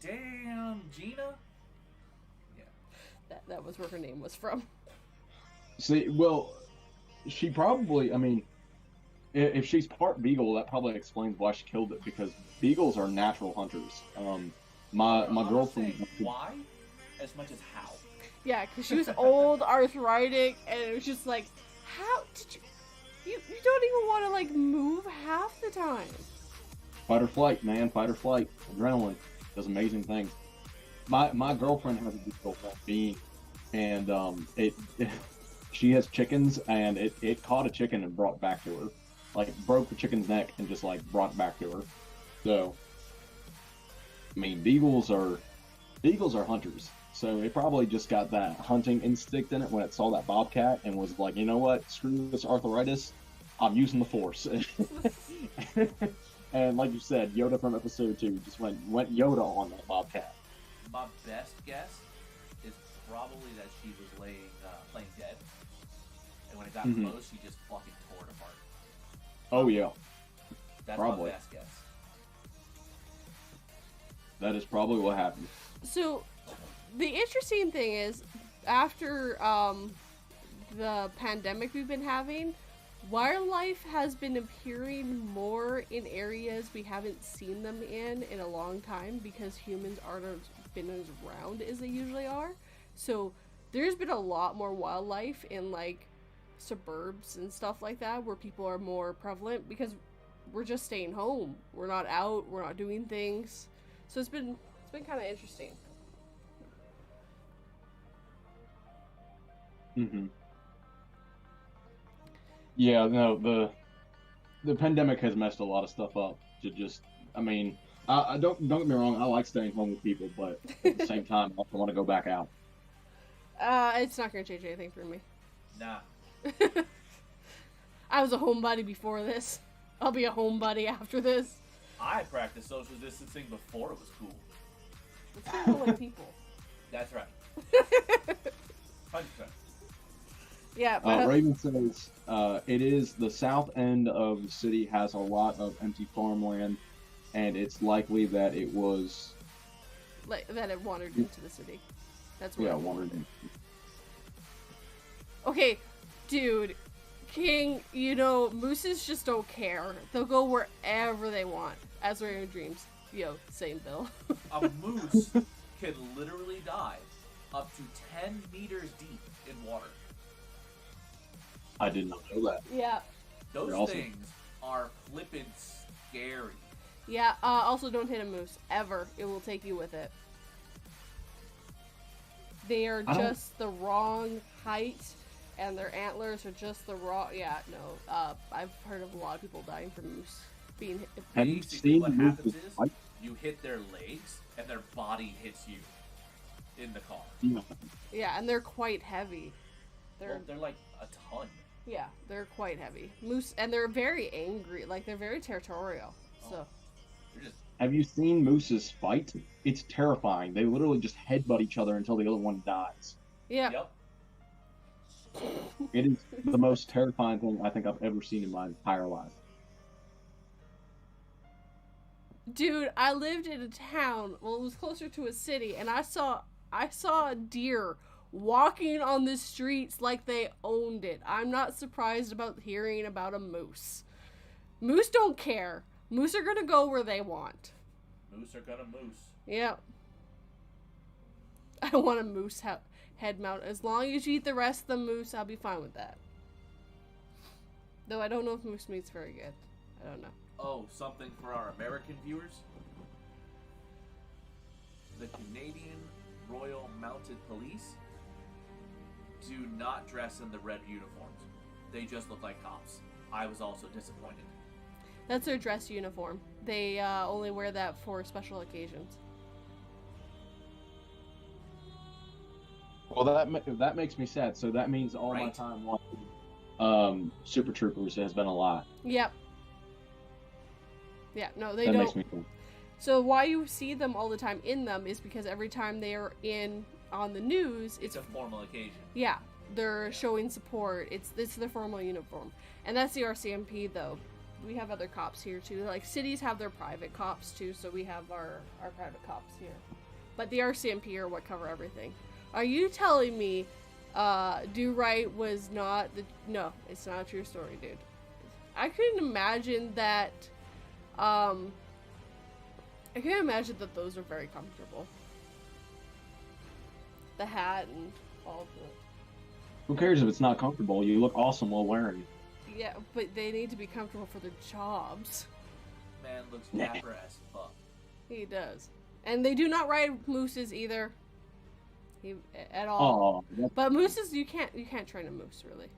Damn, Gina. Yeah. That was where her name was from. See, well, she probably. I mean, if she's part beagle, that probably explains why she killed it. Because beagles are natural hunters. My girlfriend. Why? As much as how. Yeah, because she was old, arthritic, and it was just like, how did you don't even want to, like, move half the time. Fight or flight, man. Fight or flight. Adrenaline does amazing things. My girlfriend has a beagle called Bean, and she has chickens, and it caught a chicken and brought it back to her. Like, broke the chicken's neck and just, like, brought it back to her. So, I mean, beagles are hunters. So it probably just got that hunting instinct in it when it saw that bobcat and was like, you know what, screw this arthritis, I'm using the force. And like you said, Yoda from episode 2 just went Yoda on that bobcat. My best guess is probably that she was playing dead, and when it got close, she just fucking tore it apart. Oh yeah, that's probably. My best guess. That is probably what happened. So, the interesting thing is, after the pandemic we've been having, wildlife has been appearing more in areas we haven't seen them in a long time because humans aren't been as around as they usually are. So there's been a lot more wildlife in, like, suburbs and stuff like that where people are more prevalent because we're just staying home. We're not out. We're not doing things. So it's been kind of interesting. Mm-hmm. Yeah, no, the pandemic has messed a lot of stuff up. I mean, I don't get me wrong, I like staying home with people, but at the same time, I also want to go back out. It's not gonna change anything for me. Nah. I was a homebody before this. I'll be a homebody after this. I practiced social distancing before it was cool. It's people like people. That's right. 100%. Yeah, but Raven says it is the south end of the city has a lot of empty farmland, and it's likely that it was that it wandered into the city. That's where it wandered in. Okay, dude, King, you know, mooses just don't care. They'll go wherever they want, as they're in dreams. Yo, same Bill. A moose can literally dive up to 10 meters deep in water. I did not know that. Yeah. Those things are flippin' scary. Yeah, also don't hit a moose, ever. It will take you with it. They are just the wrong height, and their antlers are just the wrong... Yeah, no. I've heard of a lot of people dying from moose being hit. Basically, what happens is you hit their legs, and their body hits you in the car. Yeah, and they're quite heavy. They're like a ton. Yeah, they're quite heavy. Moose, and they're very angry. Like, they're very territorial. So. They're just... Have you seen mooses fight? It's terrifying. They literally just headbutt each other until the other one dies. Yeah. Yep. It is the most terrifying thing I think I've ever seen in my entire life. Dude, I lived in a town. Well, it was closer to a city, and I saw a deer walking on the streets like they owned it. I'm not surprised about hearing about a moose. Moose don't care. Moose are gonna go where they want. Moose are gonna moose. Yep. I want a moose head mount. As long as you eat the rest of the moose, I'll be fine with that. Though I don't know if moose meat's very good. I don't know. Oh, something for our American viewers? The Canadian Royal Mounted Police do not dress in the red uniforms. They just look like cops. I was also disappointed. That's their dress uniform. They only wear that for special occasions. Well, that makes me sad. So that means all my Right. time watching Super Troopers has been a lie. Yep. Yeah, no, they That don't. makes me feel. So why you see them all the time in them is because every time they are on the news, It's a formal occasion. yeah, they're showing support. It's their formal uniform, and that's the RCMP though. We have other cops here too. Like cities have their private cops too, so we have our private cops here. But the RCMP are what cover everything. Are you telling me Do Right was not the... No, it's not a true story, dude. I couldn't imagine that... I can't imagine that those are very comfortable. The hat and all of it. Who cares if it's not comfortable? You look awesome while wearing it. Yeah, but they need to be comfortable for their jobs. Man looks dapper as fuck. He does. And they do not ride mooses either. At all. Oh, But mooses, you can't train a moose, really.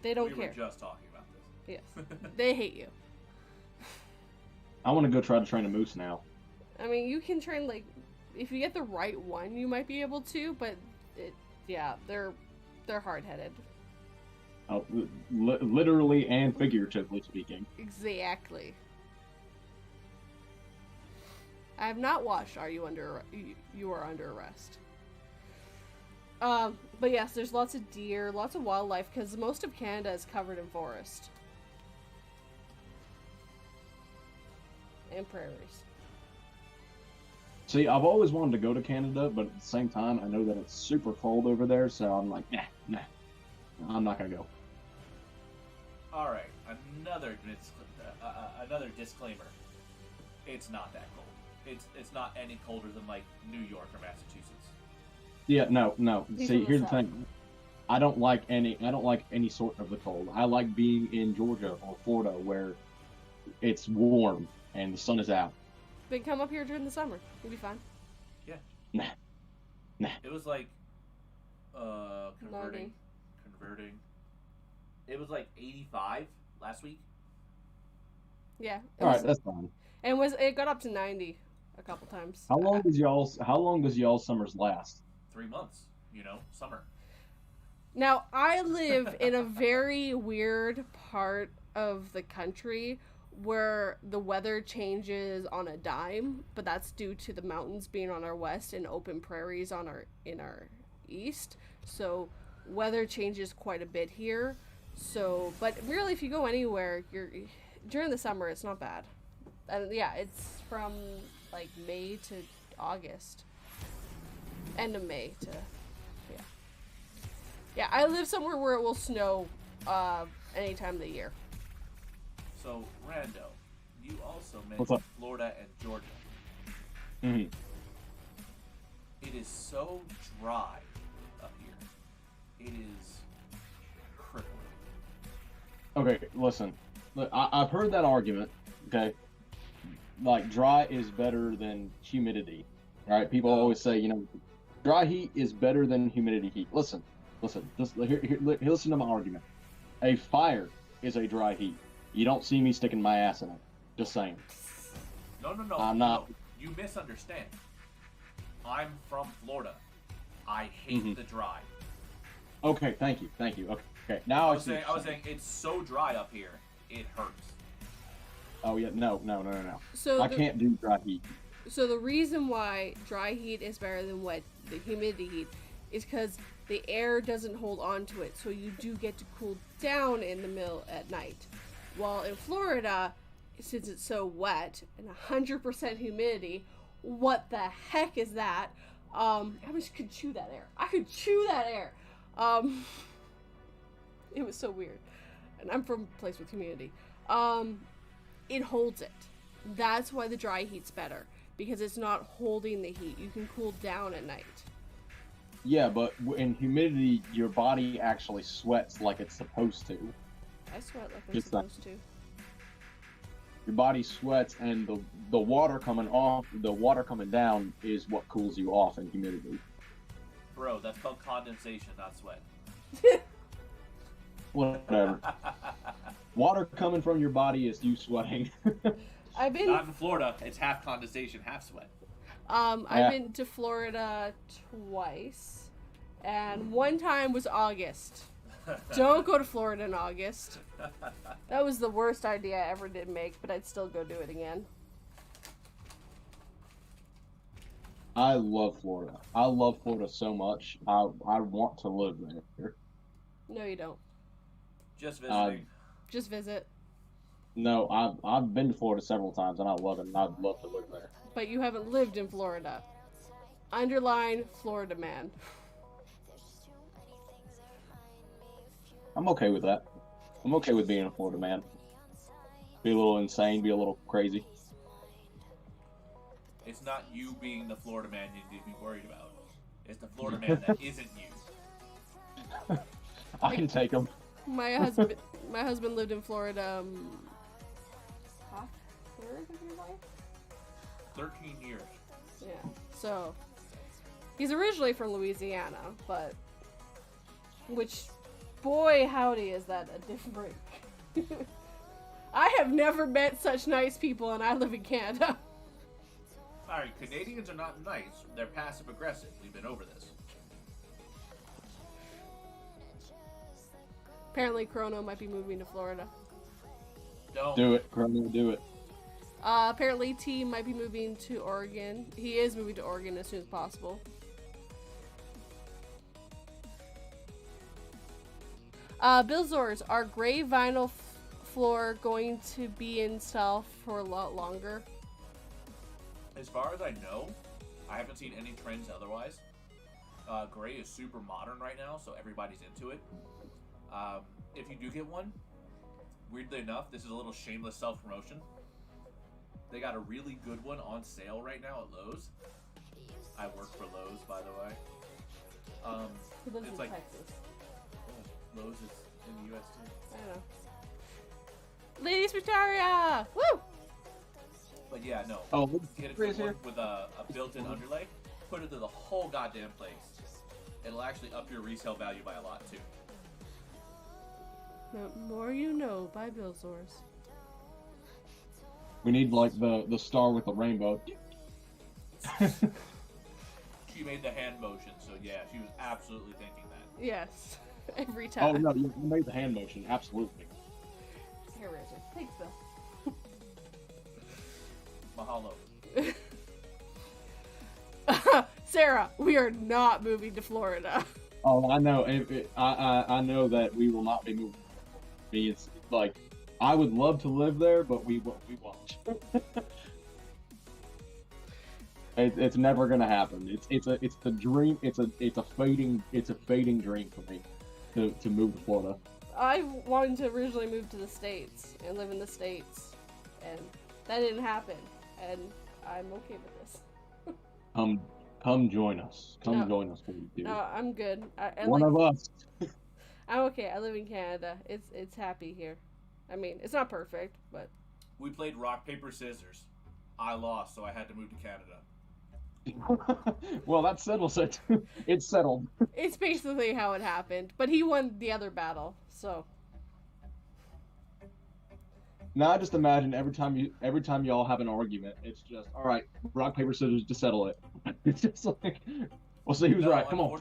They don't We care. were just talking about this. Yes. They hate you. I want to go try to train a moose now. I mean, you can train, like, if you get the right one, you might be able to, but, yeah, they're hard-headed. Oh, literally and figuratively speaking. Exactly. I have not watched You Are Under Arrest. But yes, there's lots of deer, lots of wildlife, because most of Canada is covered in forest. And prairies. See, I've always wanted to go to Canada, but at the same time, I know that it's super cold over there, so I'm like, nah, I'm not gonna go. All right, another disclaimer. It's not that cold. It's not any colder than like New York or Massachusetts. Yeah, no. These See, are here's the the thing. I don't like any sort of the cold. I like being in Georgia or Florida where it's warm and the sun is out. Then come up here during the summer. You'll be fine. Yeah. Nah. It was like converting. It was like 85 last week. Yeah. All right, that's fine. And it got up to 90 a couple times. How long does y'all's summers last? 3 months, summer. Now, I live in a very weird part of the country where the weather changes on a dime, but that's due to the mountains being on our west and open prairies in our east. So weather changes quite a bit here. So, but really, if you go anywhere, during the summer, it's not bad. And yeah, it's from like May to August. End of May to, yeah. Yeah, I live somewhere where it will snow any time of the year. So, Rando, you also What's mentioned up? Florida and Georgia. Mm-hmm. It is so dry up here. It is crippling. Okay, listen. Look, I've heard that argument. Okay, like dry is better than humidity. All right, people always say, dry heat is better than humidity heat. Listen. Just listen to my argument. A fire is a dry heat. You don't see me sticking my ass in it. Just saying. No. I'm not. No. You misunderstand. I'm from Florida. I hate the dry. Okay, thank you. Okay, now I was saying it's so dry up here, it hurts. Oh yeah, no. So I can't do dry heat. So the reason why dry heat is better than the humidity heat is because the air doesn't hold on to it, so you do get to cool down in the middle at night. While in Florida, since it's so wet and 100% humidity, what the heck is that? I just could chew that air. I could chew that air. It was so weird. And I'm from a place with humidity. It holds it. That's why the dry heat's better. Because it's not holding the heat. You can cool down at night. Yeah, but in humidity, your body actually sweats like it's supposed to. I sweat like I'm supposed to. Your body sweats, and the water coming down is what cools you off in humidity. Bro, that's called condensation, not sweat. Whatever. Water coming from your body is you sweating. Not in Florida. It's half condensation, half sweat. I've been to Florida twice, and one time was August. Don't go to Florida in August. That was the worst idea I ever did make, but I'd still go do it again. I love Florida. I love Florida so much. I want to live there. No, you don't. Just visiting. Just visit. No, I've been to Florida several times, and I love it, and I'd love to live there. But you haven't lived in Florida. Underline Florida man. I'm okay with that. I'm okay with being a Florida man. Be a little insane, be a little crazy. It's not you being the Florida man you need to be worried about. It's the Florida man that isn't you. I can take them. My husband lived in Florida half-third of your life? 13 years. Yeah. So he's originally from Louisiana, but which boy howdy is that a different I have never met such nice people, and I live in Canada. Alright, Canadians are not nice. They're passive aggressive. We've been over this. Apparently Chrono might be moving to Florida. Don't. Do it, Chrono, do it. Apparently T might be moving to Oregon. He is moving to Oregon as soon as possible. Billzors, are gray vinyl floor going to be in style for a lot longer? As far as I know, I haven't seen any trends otherwise. Gray is super modern right now, so everybody's into it. If you do get one, weirdly enough, this is a little shameless self-promotion. They got a really good one on sale right now at Lowe's. I work for Lowe's, by the way. He lives It's in like- Texas. Lowe's is in the U.S. too. I don't know. Ladies Victoria! Woo! But yeah, no. Oh, Get a Chris good one here. with a built-in underlay. Put it through the whole goddamn place. It'll actually up your resale value by a lot too. The more you know by Billzors. We need like the star with the rainbow. She made the hand motion, so yeah, she was absolutely thinking that. Yes. Every Oh time. no, you made the hand motion, absolutely. Here, Razor. Thanks, Bill. Mahalo. Sarah, we are not moving to Florida. Oh, I know. I know that we will not be moving. It's like I would love to live there, but we won't. It's never gonna happen. It's the dream. It's a fading dream for me to move to Florida. I wanted to originally move to the States and live in the States, and that didn't happen, and I'm okay with this. Come join us. Come No. join us when you do. No, I'm good. One of us. I'm okay. I live in Canada. It's happy here. I mean, it's not perfect, but We played rock, paper, scissors. I lost, so I had to move to Canada. Well, that settles it. It's settled. it's basically how it happened. But he won the other battle, so Now I just imagine every time y'all have an argument, it's just all right, rock paper scissors to settle it. It's just like we'll see who's No, right. Come on.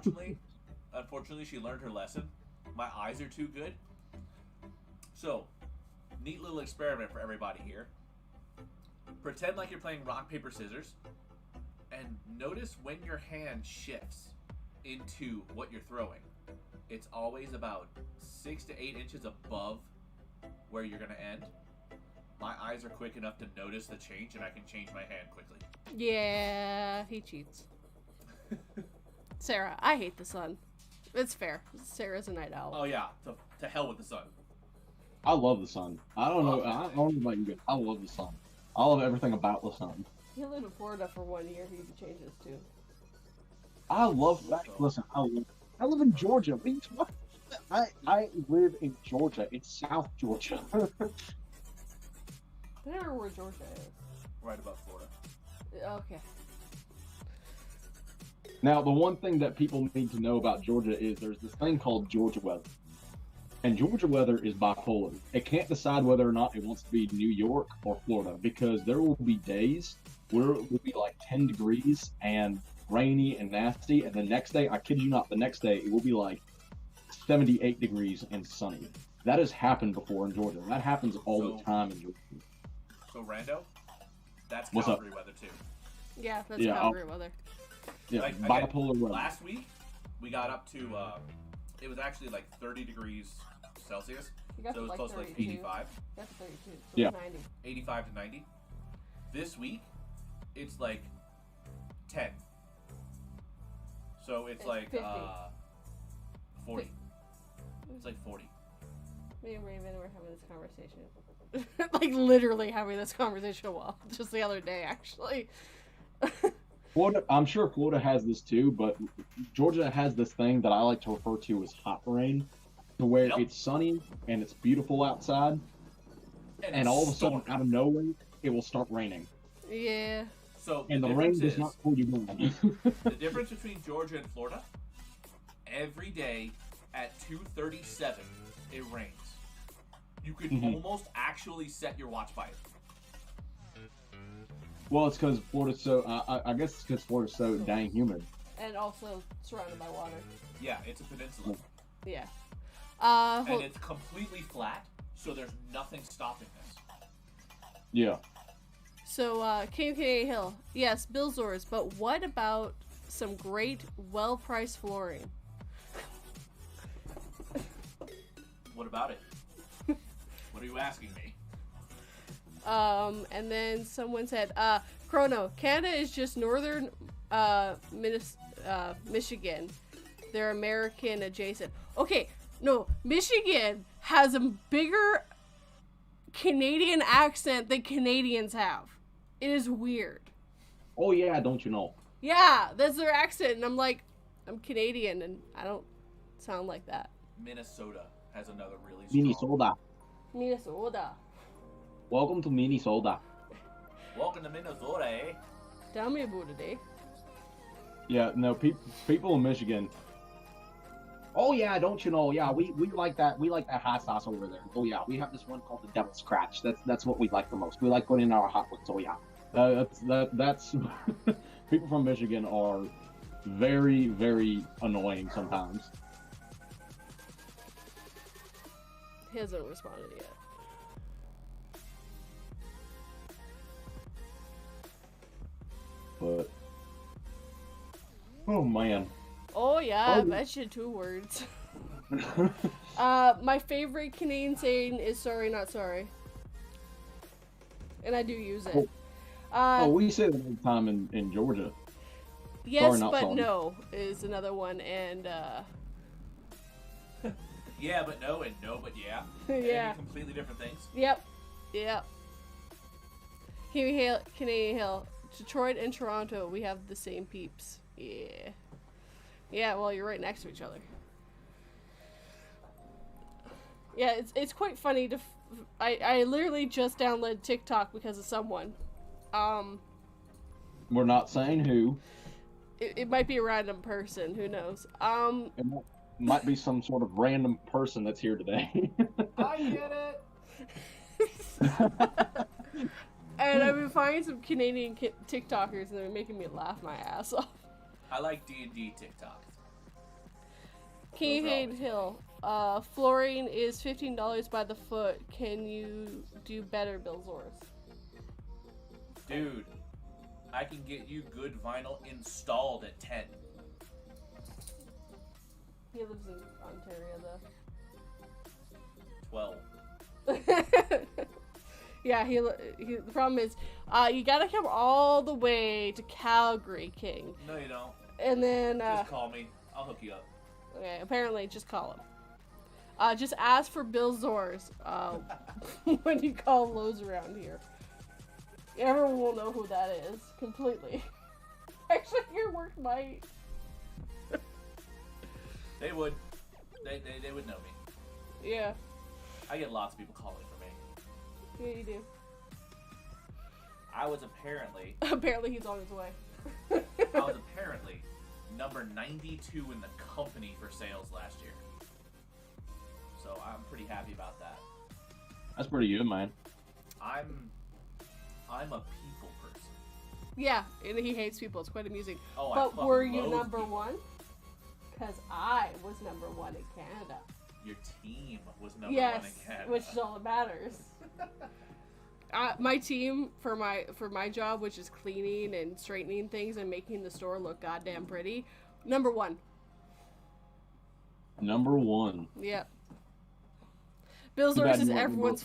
unfortunately, she learned her lesson. My eyes are too good. So, neat little experiment for everybody here. Pretend like you're playing rock paper scissors, and notice when your hand shifts into what you're throwing. It's always about 6 to 8 inches above where you're gonna end. My eyes are quick enough to notice the change, and I can change my hand quickly. Yeah, he cheats. Sarah, I hate the sun. It's fair. Sarah's a night owl. Oh yeah, to hell with the sun. I love the sun. I don't know about you guys. I love the sun. I love everything about the sun. He lived in Florida for 1 year. He could change this too. I love that. Listen, I live in Georgia. I live in Georgia. It's South Georgia. I don't know where Georgia is. Right above Florida. Okay. Now, the one thing that people need to know about Georgia is there's this thing called Georgia weather. And Georgia weather is bipolar. It can't decide whether or not it wants to be New York or Florida because there will be days where it will be like 10 degrees and rainy and nasty. And the next day, I kid you not, the next day it will be like 78 degrees and sunny. That has happened before in Georgia. That happens all the time in Georgia. So, Rando, that's What's up? Calgary weather too. Yeah, that's Calgary weather. Yeah, Like, bipolar again, weather. Last week, we got up to, it was actually like 30 degrees Celsius. You got So it was like close to like 32. 85. Got to 32. So Yeah. 90. 85 to 90. This week, it's like 10. So it's like 50. 40. It's like 40. Me and Raven were having this conversation. Like literally having this conversation just the other day, actually. Florida, I'm sure Florida has this too, but Georgia has this thing that I like to refer to as hot rain, to where it's sunny and it's beautiful outside, and all of a sudden, out of nowhere, it will start raining. Yeah. So and the rain does not pull you down. The difference between Georgia and Florida, every day at 2:37, it rains. You could almost actually set your watch by it. Well, it's because Florida's so. I guess it's because Florida's so dang humid. And also surrounded by water. Yeah, it's a peninsula. Yeah. And it's completely flat, so there's nothing stopping this. Yeah. So, KMKA Hill. Yes, Billzors, but what about some great, well-priced flooring? What about it? What are you asking me? And then someone said, Chrono, Canada is just northern, Michigan. They're American adjacent. Okay, no, Michigan has a bigger Canadian accent than Canadians have. It is weird. Oh yeah, don't you know? Yeah, that's their accent, and I'm like, I'm Canadian, and I don't sound like that. Minnesota has another really strong... Minnesota. Welcome to Minnesota. Welcome to Minnesota, eh? Tell me about it, eh? Yeah, no, people in Michigan. Oh yeah, don't you know? Yeah, we like that. We like that hot sauce over there. Oh yeah, we have this one called the Devil's Scratch. That's what we like the most. We like putting in our hot ones. Oh yeah, that's people from Michigan are very, very annoying sometimes. He hasn't responded yet. But oh man. Oh yeah, I bet you 2 words. My favorite Canadian saying is sorry, not sorry. And I do use it. We say that all the time in Georgia. Yes, sorry, but sorry. no is another one, and yeah, but no, and no, but yeah. yeah. Completely different things. Yep. Kiwi Hill, Canadian Hill, Detroit and Toronto, we have the same peeps. Yeah. Yeah, well, you're right next to each other. Yeah, it's quite funny to... I literally just downloaded TikTok because of someone. We're not saying who. It might be a random person, who knows. It might be some sort of random person that's here today. I get it. And I've been finding some Canadian TikTokers, and they're making me laugh my ass off. I like D&D TikToks. Cane Hill. Flooring is $15 by the foot. Can you do better, Billzors? Dude, I can get you good vinyl installed at 10. He lives in Ontario, though. 12. Yeah, the problem is, you gotta come all the way to Calgary, King. No, you don't. And then, Just call me. I'll hook you up. okay, apparently, just call him. Just ask for Billzors, when you call Lowe's around here. Everyone will know who that is, completely. Actually, your work might. They would. They would know me. Yeah. I get lots of people calling for me. Yeah, you do. I was apparently... Apparently he's on his way. I was apparently number 92 in the company for sales last year. So I'm pretty happy about that. That's pretty good, man. I'm a people person. Yeah, and he hates people. It's quite amusing. Oh, I but fucking were you loathe number people. one? Because I was number one in Canada. Your team was number one in Canada. Which is all that matters. My team for my job, which is cleaning and straightening things and making the store look goddamn pretty, number one. Number one. Yep. Billzors is everyone's.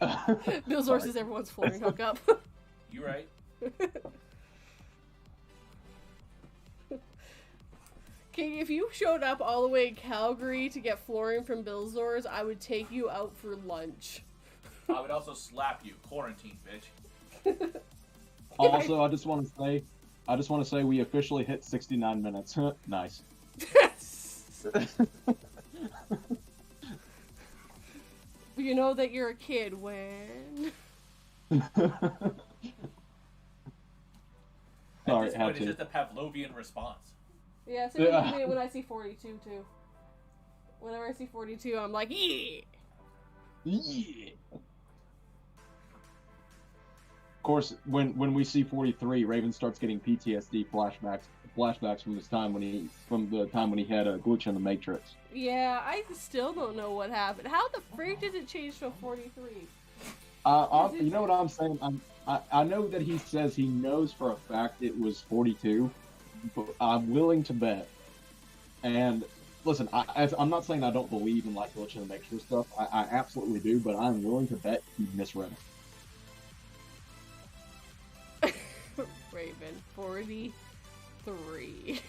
Billzors is everyone's flooring hookup. You right. King, if you showed up all the way in Calgary to get flooring from Billzors, I would take you out for lunch. I would also slap you. Quarantine, bitch. Also, I just want to say we officially hit 69 minutes. Nice. You know that you're a kid when... Sorry, At this had point, it's to. just a Pavlovian response. Yeah, same with me when I see 42 too. Whenever I see 42, I'm like, yeah. Yeah. Of course, when we see 43, Raven starts getting PTSD flashbacks from the time when he had a glitch in the Matrix. Yeah, I still don't know what happened. How the freak did it change to 43? You know what I'm saying? I know that he says he knows for a fact it was 42, but I'm willing to bet. And listen, I'm not saying I don't believe in like glitch in the Matrix stuff. I absolutely do, but I'm willing to bet he misread it. Raven, 43.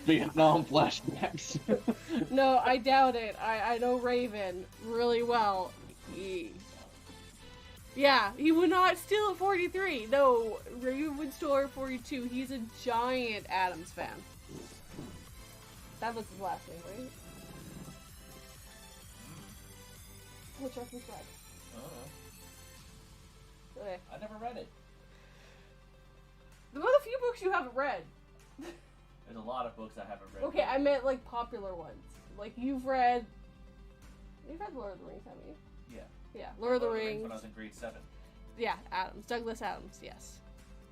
Vietnam flashbacks. No, I doubt it. I know Raven really well. Yeah, he would not steal a 43. No, Raven would steal a 42. He's a giant Adams fan. That was his last name, right? What's your first flag? I don't know. Okay. I never read it. There are a few books you haven't read. There's a lot of books I haven't read. Okay, I meant like popular ones. Like you've read Lord of the Rings, haven't you? Yeah. Yeah, Lord of the Rings. When I was in grade 7. Yeah, Adams. Douglas Adams, yes.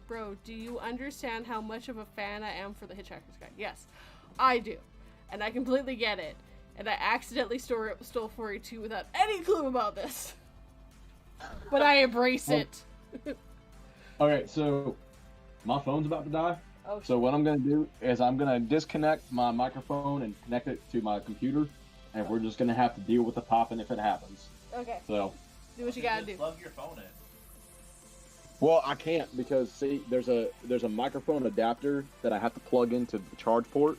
Bro, do you understand how much of a fan I am for the Hitchhiker's Guide? Yes, I do. And I completely get it. And I accidentally stole 42 without any clue about this. But I embrace it. Okay, so my phone's about to die. Oh, So what I'm going to do is I'm going to disconnect my microphone and connect it to my computer, and we're just going to have to deal with the popping if it happens. okay. So, Do what you gotta do. Plug your phone in. well, I can't because see, there's a microphone adapter that I have to plug into the charge port,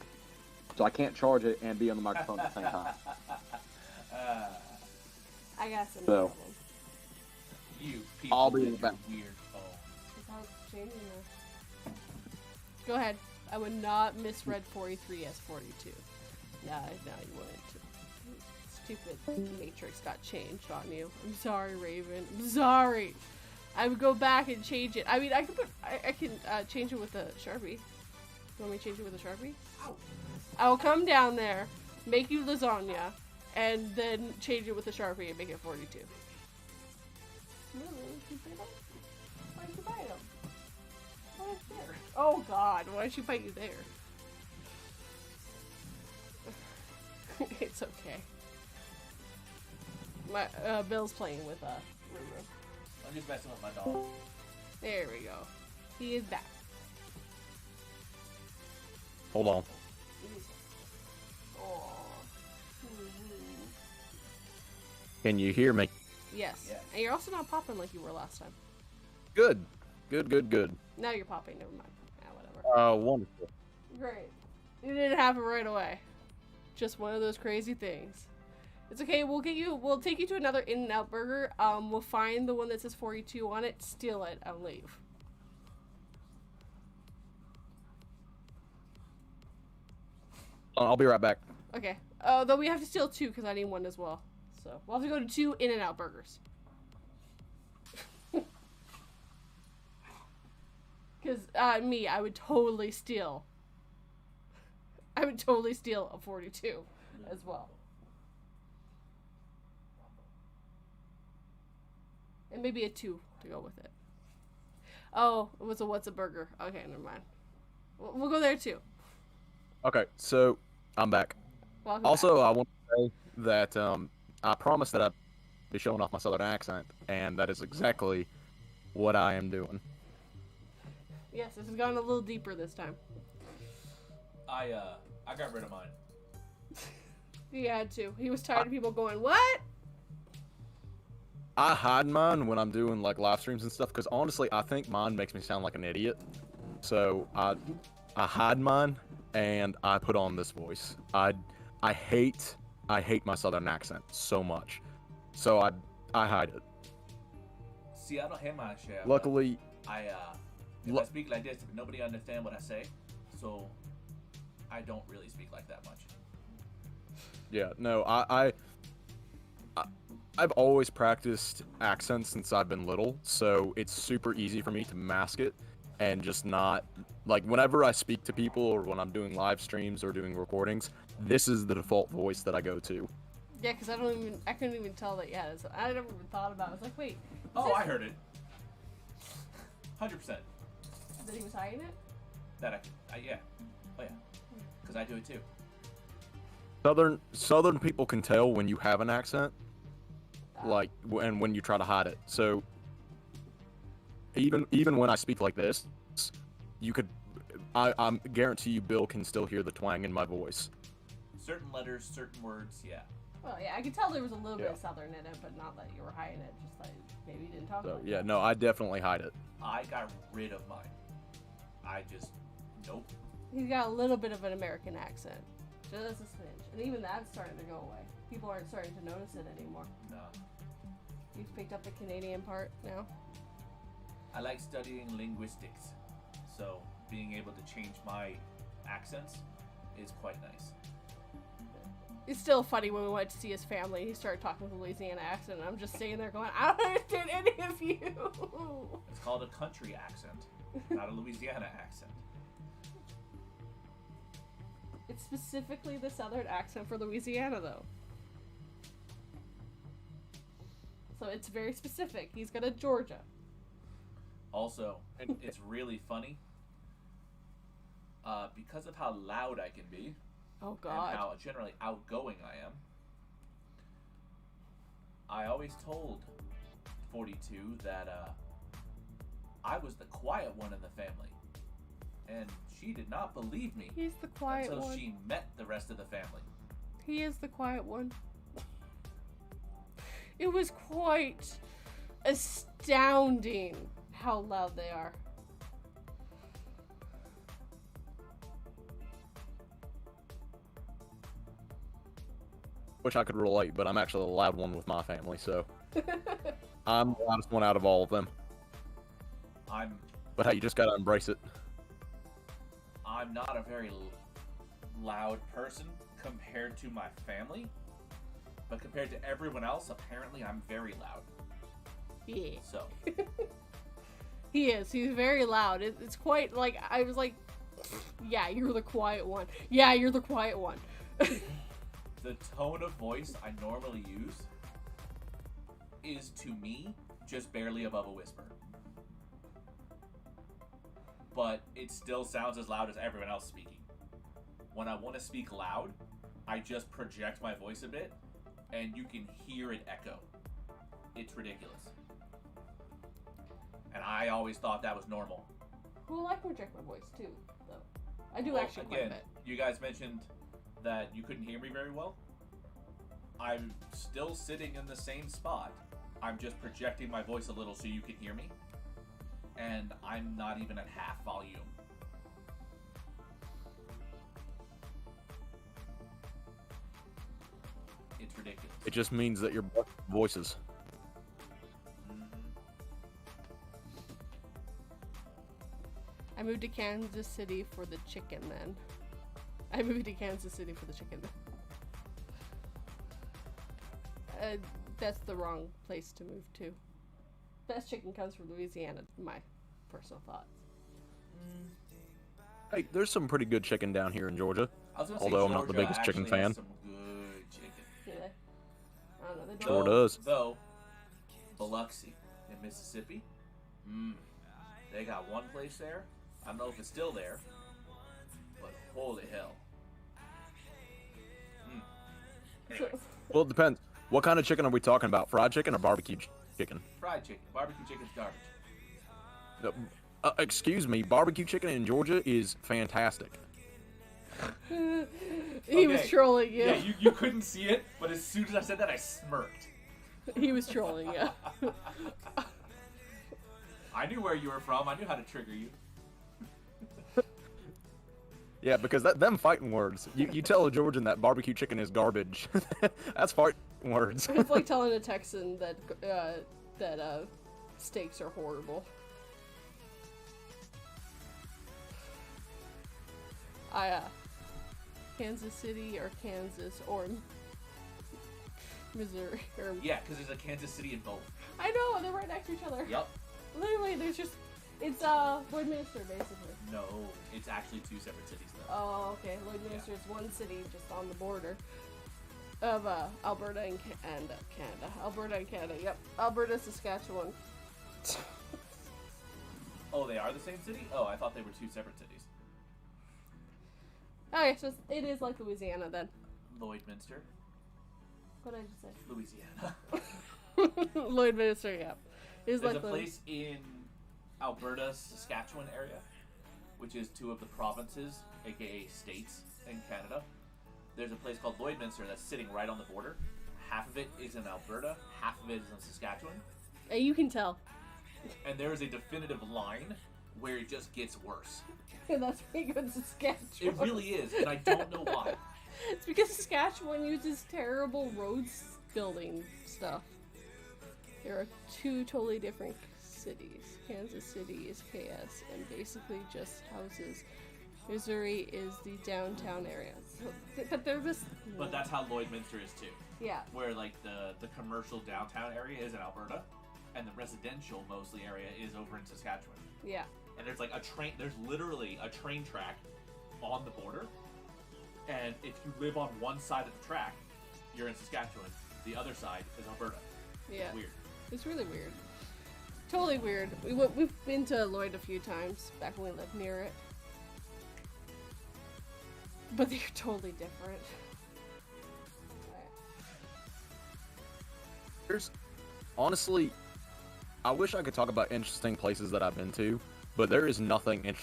so I can't charge it and be on the microphone at the same time. I got some So. problem. You people I'll be with in the back. your weird phone. That's how it's changing now. Go ahead. I would not misread 43 as 42. No, you wouldn't. Stupid Matrix got changed on you. I'm sorry, Raven. I'm sorry. I would go back and change it. I mean, I can change it with a Sharpie. You want me to change it with a Sharpie? I will come down there, make you lasagna, and then change it with a Sharpie and make it 42. Really? Did you say that? Why did you bite him? Why is there? Oh God! Why did she bite you there? It's okay. My Bill's playing with Ruru. I'm just messing with my dog. There we go. He is back. Hold on. Aww. Can you hear me? Yes. Yes. And you're also not popping like you were last time. Good. Good. Now you're popping. Never mind. Whatever. Wonderful. Great. It didn't happen right away. Just one of those crazy things. It's okay. We'll take you to another In-N-Out burger. We'll find the one that says 42 on it, steal it, and leave. I'll be right back. Okay. Though we have to steal 2 because I need one as well. So we'll have to go to 2 In-N-Out burgers. Because me, I would totally steal. I would totally steal a 42 as well. And maybe a 2 to go with it. Oh, it was a what's a burger. Okay, never mind. We'll go there too. Okay, so I'm back. Welcome Also, back. I want to say that I promised that I'd be showing off my southern accent, and that is exactly what I am doing. Yes, this has gone a little deeper this time. I got rid of mine. He had to. He was tired of people going, what? I hide mine when I'm doing like live streams and stuff, because honestly, I think mine makes me sound like an idiot. So I hide mine and I put on this voice. I hate my southern accent so much, so I hide it. See, I don't hate my share. Luckily, If I speak like this, nobody understand what I say, so I don't really speak like that much. yeah, no, I've always practiced accents since I've been little, so it's super easy for me to mask it and just not, like, whenever I speak to people or when I'm doing live streams or doing recordings, this is the default voice that I go to. Yeah, because I couldn't even tell that, yeah, I never even thought about it. I was like, wait. Oh, I heard it. 100%. That he was hiding it? Yeah. Oh yeah. Because I do it too. Southern people can tell when you have an accent, like, and when you try to hide it. So even when I speak like this, you could, I guarantee you, Bill can still hear the twang in my voice. Certain letters, certain words, yeah. Well, yeah, I could tell there was a little bit Yeah. of Southern in it, but not that you were hiding it. Just like maybe you didn't talk So about it. yeah, no, I definitely hide it. I got rid of mine. Nope. He's got a little bit of an American accent. Just a smidge. And even that's starting to go away. People aren't starting to notice it anymore. No. You've picked up the Canadian part now. I like studying linguistics, so being able to change my accents is quite nice. It's still funny when we went to see his family and he started talking with a Louisiana accent, and I'm just sitting there going, I don't understand any of you. It's called a country accent, not a Louisiana accent. It's specifically the Southern accent for Louisiana, though. So it's very specific. He's got a Georgia. Also, it's really funny because of how loud I can be. Oh, God. And how generally outgoing I am. I always told 42 that I was the quiet one in the family. And she did not believe me He's the quiet until one. she met the rest of the family. He is the quiet one. It was quite astounding how loud they are. Wish I could relate, but I'm actually the loud one with my family, so I'm the loudest one out of all of them. But hey, you just gotta embrace it. I'm not a very loud person compared to my family, but compared to everyone else, apparently I'm very loud. Yeah. So, He is. He's very loud. It's quite like, I was like, yeah, you're the quiet one. Yeah, you're the quiet one. the tone of voice I normally use is, to me, just barely above a whisper. But it still sounds as loud as everyone else speaking. When I want to speak loud, I just project my voice a bit, and you can hear it echo. It's ridiculous. And I always thought that was normal. Well, I project my voice too, though. I do Well, actually quite a again, bit. you guys mentioned that you couldn't hear me very well. I'm still sitting in the same spot. I'm just projecting my voice a little so you can hear me. And I'm not even at half volume. It's ridiculous. It just means that your voices. I moved to Kansas City for the chicken then. I moved to Kansas City for the chicken. That's the wrong place to move to. Best chicken comes from Louisiana, my personal thoughts. Hey, there's some pretty good chicken down here in Georgia. I was gonna say Although I'm not the Georgia biggest chicken actually has fan. some good chicken. Do they? I don't know. They Sure don't. does. Though, Biloxi in Mississippi, they got one place there. I don't know if it's still there, but holy hell. Anyway, Well, it depends. What kind of chicken are we talking about? Fried chicken or barbecue chicken? fried chicken. Barbecue chicken's garbage. Excuse me, barbecue chicken in Georgia is fantastic. He was trolling you. Yeah, you couldn't see it, but as soon as I said that, I smirked. He was trolling you. I knew where you were from. I knew how to trigger you. Yeah, because them fighting words. You tell a Georgian that barbecue chicken is garbage. That's fighting words. It's like telling a Texan that steaks are horrible. Kansas City or Kansas or Missouri or Yeah, because there's a Kansas City in both. I know, they're right next to each other. Yep. Literally, there's just it's Lloydminster basically. No, it's actually two separate cities though. Oh, okay. Lloydminster is one city just on the border of Alberta and Canada. Alberta and Canada. Yep. Alberta, Saskatchewan. Oh, they are the same city? Oh, I thought they were two separate cities. Okay, so it is like Louisiana then. Lloydminster, What did I just say? Louisiana. Lloydminster, yeah. It's There's like a place in Alberta, Saskatchewan area, which is two of the provinces, aka states, in Canada. There's a place called Lloydminster that's sitting right on the border. Half of it is in Alberta, half of it is in Saskatchewan. Hey, you can tell. And there is a definitive line where it just gets worse. That's pretty good Saskatchewan. It really is, and I don't know why. It's because Saskatchewan uses terrible roads building stuff. There are two totally different cities. Kansas City is KS and basically just houses. Missouri is the downtown area. So, but they're just... But that's how Lloydminster is too. Yeah. Where like the commercial downtown area is in Alberta, and the residential mostly area is over in Saskatchewan. Yeah. And there's like there's literally a train track on the border, and if you live on one side of the track, you're in Saskatchewan. The other side is Alberta. Yeah. It's weird. It's really weird. Totally weird. We've been to Lloyd a few times back when we lived near it. But they're totally different. There's honestly, I wish I could talk about interesting places that I've been to, but there is nothing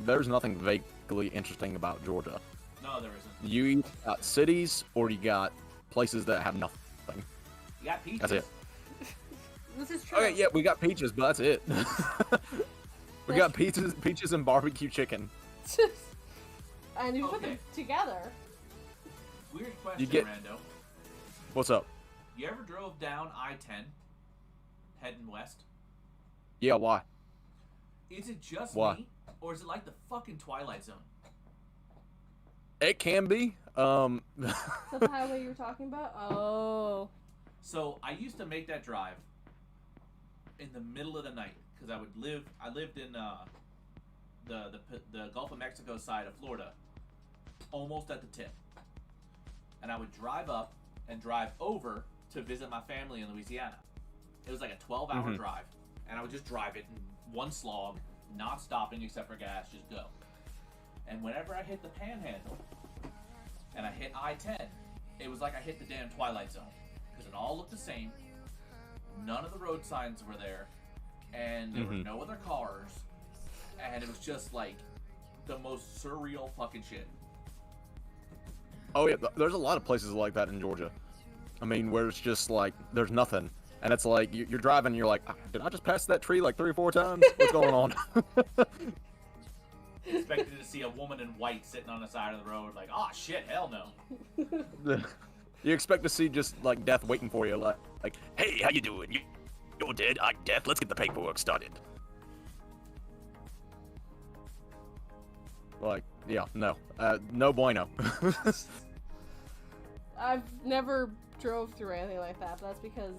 there's nothing vaguely interesting about Georgia. No, there isn't. You either got cities or you got places that have nothing. You got peaches. That's it. This is true. Okay, yeah, we got peaches, but that's it. We got peaches and barbecue chicken. And you put them Okay. together. Weird question, You get- Rando. What's up? You ever drove down I-10, heading west? Yeah, why? Is it just Why? me, or is it like the fucking Twilight Zone? It can be. Is that the highway you were talking about? Oh. So I used to make that drive in the middle of the night because I lived in the Gulf of Mexico side of Florida, almost at the tip, and I would drive up and drive over to visit my family in Louisiana. It was like a 12-hour drive, and I would just drive it in one slog, not stopping except for gas, just go. And whenever I hit the Panhandle, and I hit I-10, it was like I hit the damn Twilight Zone, because it all looked the same. None of the road signs were there, and there were no other cars, and it was just like the most surreal fucking shit. Oh yeah, there's a lot of places like that in Georgia. I mean, where it's just like there's nothing, and it's like you're driving, and you're like, did I just pass that tree like 3 or 4 times? What's going on? Expected to see a woman in white sitting on the side of the road, like, oh shit, hell no. You expect to see just like death waiting for you, like hey, how you doing? You're dead. I'm death. Let's get the paperwork started. Like, yeah, no, no bueno. I've never drove through anything like that. But that's because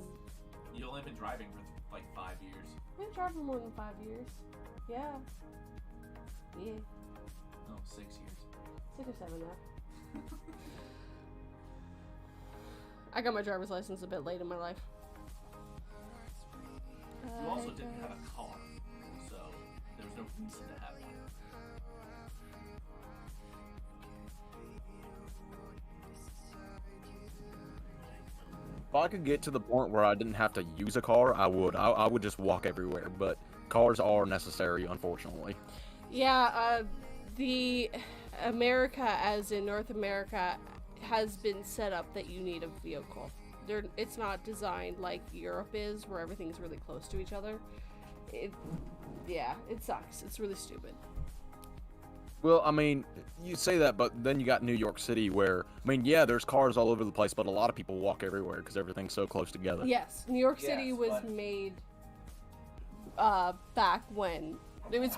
You've only been driving for like 5 years. I've been driving more than 5 years. Yeah. Yeah. Oh, 6 years. 6 or 7 now. I got my driver's license a bit late in my life. You also didn't have a car, so there was no reason to have one. If I could get to the point where I didn't have to use a car, I would. I would just walk everywhere, but cars are necessary, unfortunately. Yeah, the America, as in North America, has been set up that you need a vehicle. It's not designed like Europe is, where everything's really close to each other. Yeah, it sucks. It's really stupid. Well, I mean, you say that, but then you got New York City where, I mean, yeah, there's cars all over the place, but a lot of people walk everywhere because everything's so close together. Yes, New York City was made back when it was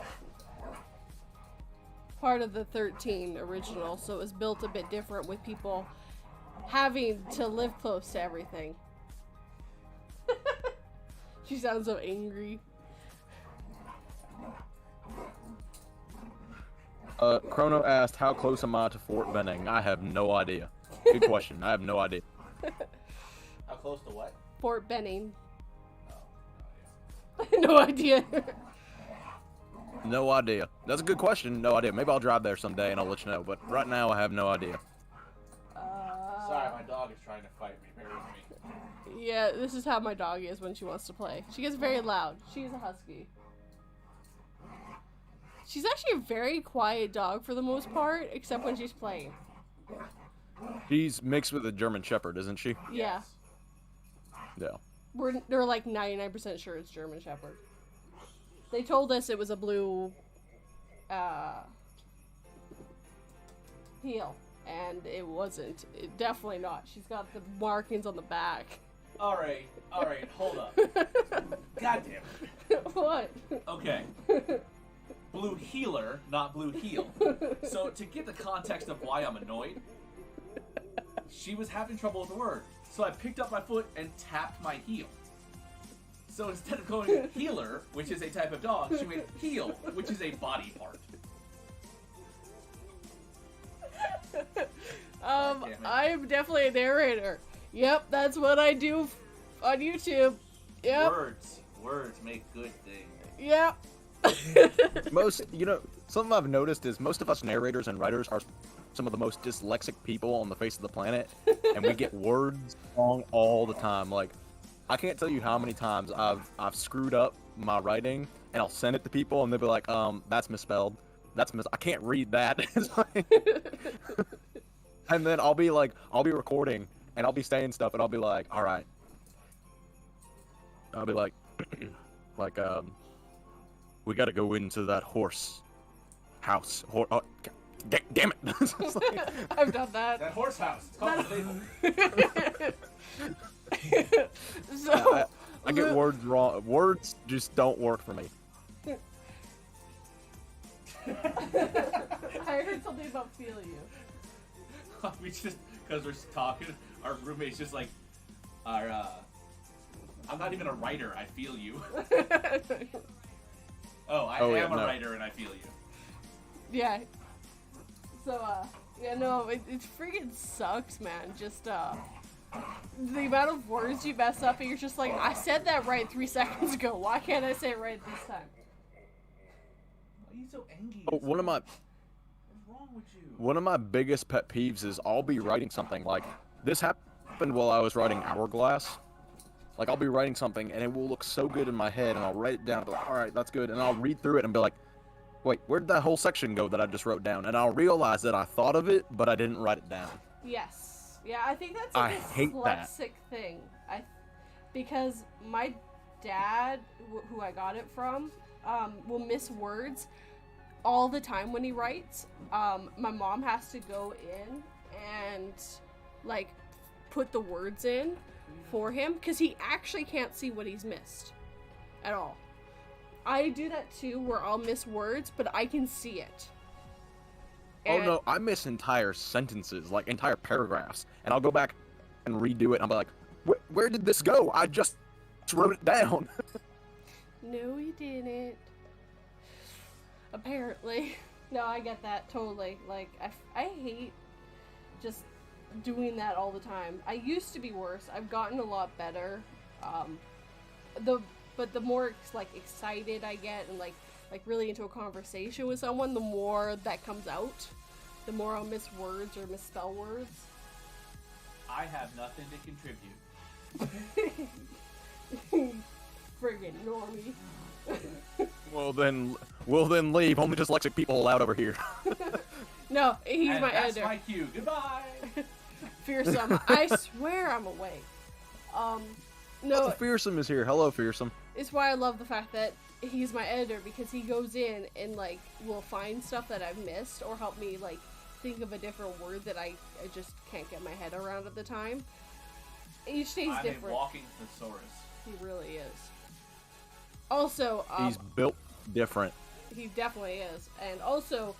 part of the 13 original, so it was built a bit different with people having to live close to everything. She sounds so angry. Chrono asked, how close am I to Fort Benning? I have no idea. Good question. I have no idea. How close to what? Fort Benning. Oh, No idea. No idea. That's a good question. No idea. Maybe I'll drive there someday and I'll let you know, but right now I have no idea. Sorry, my dog is trying to fight me. Bear with me. Yeah, this is how my dog is when she wants to play. She gets very loud. She's a husky. She's actually a very quiet dog for the most part, except when she's playing. She's mixed with a German Shepherd, isn't she? Yeah. Yeah. They're like 99% sure it's German Shepherd. They told us it was a blue heel, and it wasn't. Definitely not. She's got the markings on the back. Alright, hold up. God damn it. What? Okay. Blue healer, not blue heel. So to get the context of why I'm annoyed, she was having trouble with the word. So I picked up my foot and tapped my heel. So instead of going healer, which is a type of dog, she went heel, which is a body part. I'm definitely a narrator. Yep, that's what I do on YouTube. Yep. Words make good things. Yep. Something I've noticed is most of us narrators and writers are some of the most dyslexic people on the face of the planet, and we get words wrong all the time. Like, I can't tell you how many times I've screwed up my writing, and I'll send it to people, and they'll be like, that's misspelled. I can't read that. And then I'll be recording, and I'll be saying stuff, and I'll be like, all right. I'll be like, we gotta go into that horse house. Damn it! I've done that. That horse house. It's called the So I get words wrong. Words just don't work for me. I heard something about feel you. We just, because we're talking, our roommate's just like, I'm not even a writer, I feel you. I am a writer and I feel you. Yeah. So, it freaking sucks, man. Just, the amount of words you mess up, and you're just like, I said that right 3 seconds ago. Why can't I say it right this time? Why are you so angry? Oh, one of my What's wrong with you? One of my biggest pet peeves is I'll be writing something like this happened while I was writing Hourglass. Like I'll be writing something and it will look so good in my head and I'll write it down and be like, all right, that's good. And I'll read through it and be like, wait, where did that whole section go that I just wrote down? And I'll realize that I thought of it, but I didn't write it down. Yes. Yeah, I think that's like I a hate that. dyslexic thing. Because my dad, who I got it from, will miss words all the time when he writes. My mom has to go in and like put the words in for him because he actually can't see what he's missed at all. I do that too, where I'll miss words, but I can see it. Oh no, I miss entire sentences, like entire paragraphs, and I'll go back and redo it and I'll be like, where did this go? I just wrote it down. No, he didn't. Apparently. No, I get that totally. Like, I hate just doing that all the time. I used to be worse. I've gotten a lot better. But the more like excited I get and like really into a conversation with someone, the more that comes out. The more I'll miss words or misspell words. I have nothing to contribute. Friggin' normie. Well then leave. Only dyslexic people allowed over here. No, he's And my that's editor. my cue. Goodbye. Fearsome. I swear I'm awake. No, Oh, Fearsome is here. Hello, Fearsome. it's why I love the fact that he's my editor, because he goes in and like will find stuff that I've missed or help me like think of a different word that I just can't get my head around at the time. Each day's I'm different. a walking thesaurus. He really is. Also, He's built different. he definitely is. And also,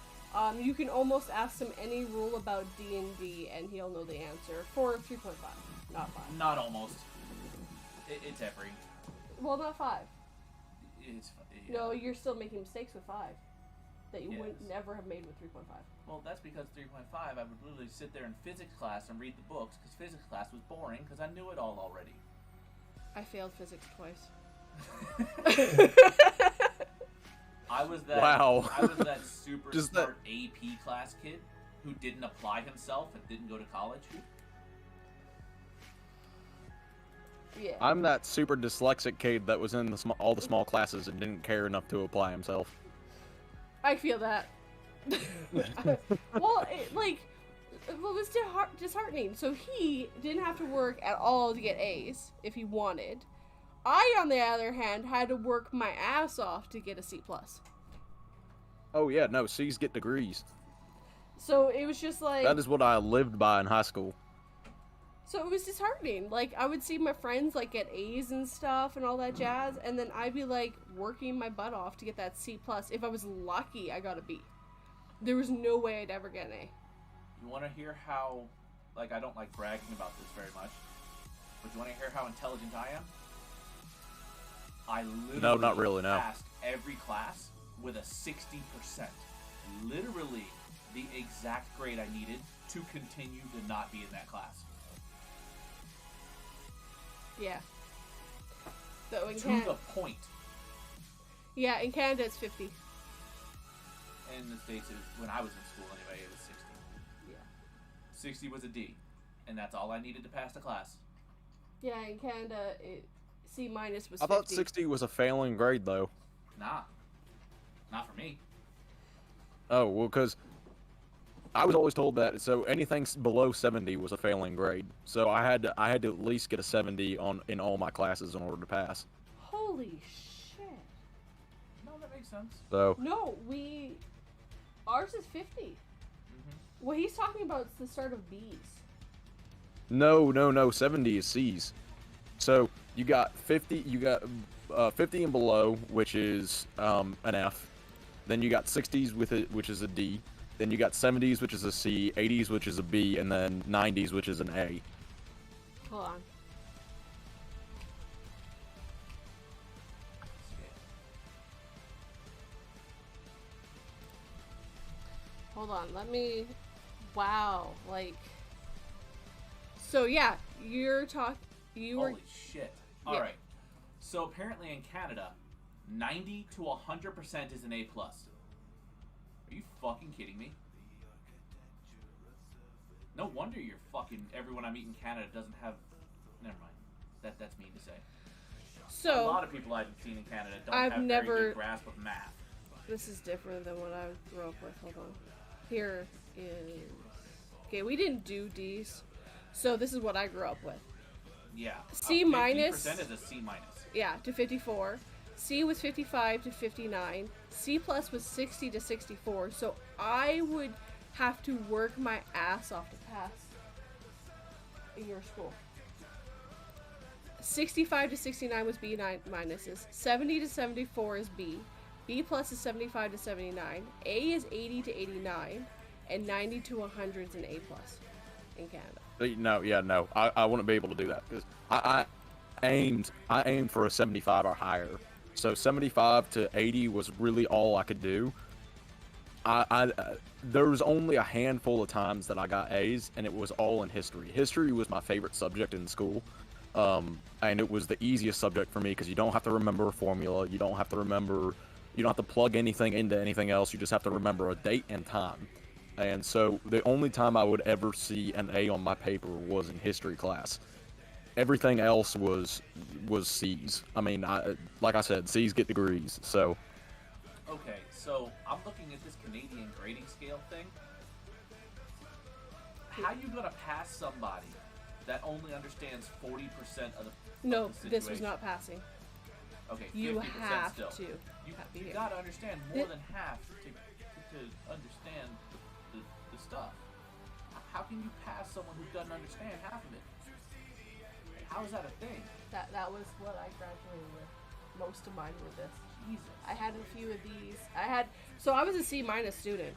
you can almost ask him any rule about D&D and he'll know the answer for 3.5, not 5. Not almost. It's every. Well, not 5. It's No, you're still making mistakes with 5 that you would Yes. never have made with 3.5. Well, that's because 3.5, I would literally sit there in physics class and read the books because physics class was boring because I knew it all already. I failed physics twice. I was that. Wow. I was that super Just smart AP class kid who didn't apply himself and didn't go to college. Yeah. I'm that super dyslexic kid that was in all the small classes and didn't care enough to apply himself. I feel that. Well, it was disheartening. So he didn't have to work at all to get A's if he wanted. I, on the other hand, had to work my ass off to get a C+. Oh yeah, no, C's get degrees. So it was just like... That is what I lived by in high school. So it was disheartening. Like, I would see my friends, like, get A's and stuff and all that jazz, and then I'd be, like, working my butt off to get that C+. If I was lucky, I got a B. There was no way I'd ever get an A. You want to hear how, like, I don't like bragging about this very much, but you want to hear how intelligent I am? I literally No, not really, no. passed every class with a 60%. Literally the exact grade I needed to continue to not be in that class. Yeah. So in To Canada... the point. Yeah, in Canada it's 50. In the States, when I was in school anyway, it was 60. Yeah. 60 was a D, and that's all I needed to pass the class. Yeah, in Canada, C- was 50. I thought 60 was a failing grade though. Nah. Not for me. Oh, well, because I was always told that, so anything below 70 was a failing grade. So I had to at least get a 70 in all my classes in order to pass. Holy shit. No, that makes sense. So No, ours is 50. Mm-hmm. What he's talking about is the start of B's. no, 70 is C's. So you got 50 and below, which is an F. Then you got 60s with it, which is a D. Then you got 70s, which is a C, 80s, which is a B, and then 90s, which is an A. Hold on. Hold on, let me... Wow, like... So yeah, you're talking. You were. Holy shit. All right. So apparently in Canada, 90 to 100% is an A+. Are you fucking kidding me? No wonder you're fucking. Everyone I meet in Canada doesn't have. Never mind. That's mean to say. So a lot of people I've seen in Canada don't I've have never. very good grasp of math. This is different than what I grew up with. Hold on. Here is. Okay, we didn't do D's, so this is what I grew up with. Yeah. C minus. 50% is a C minus. Yeah, to 54. C was 55 to 59. C plus was 60 to 64. So I would have to work my ass off to pass in your school. 65 to 69 was B minuses. 70 to 74 is B. B plus is 75 to 79. A is 80 to 89. And 90 to 100 is an A plus in Canada. No, I wouldn't be able to do that because I aimed for a 75 or higher. So 75 to 80 was really all I could do. There was only a handful of times that I got A's, and it was all in history. History was my favorite subject in school, and it was the easiest subject for me because you don't have to remember a formula, you don't have to plug anything into anything else. You just have to remember a date and time. And so the only time I would ever see an A on my paper was in history class. Everything else was C's. I mean, like I said, C's get degrees. So. Okay, so I'm looking at this Canadian grading scale thing. How you gonna pass somebody that only understands 40% of the No, of the this was situation? not passing. Okay, 50% You have still. to. You gotta understand more than half to understand the stuff. How can you pass someone who doesn't understand half of it? How is that a thing? That was what I graduated with. Most of mine were this. Jesus. I had a few of these. So I was a C minus student.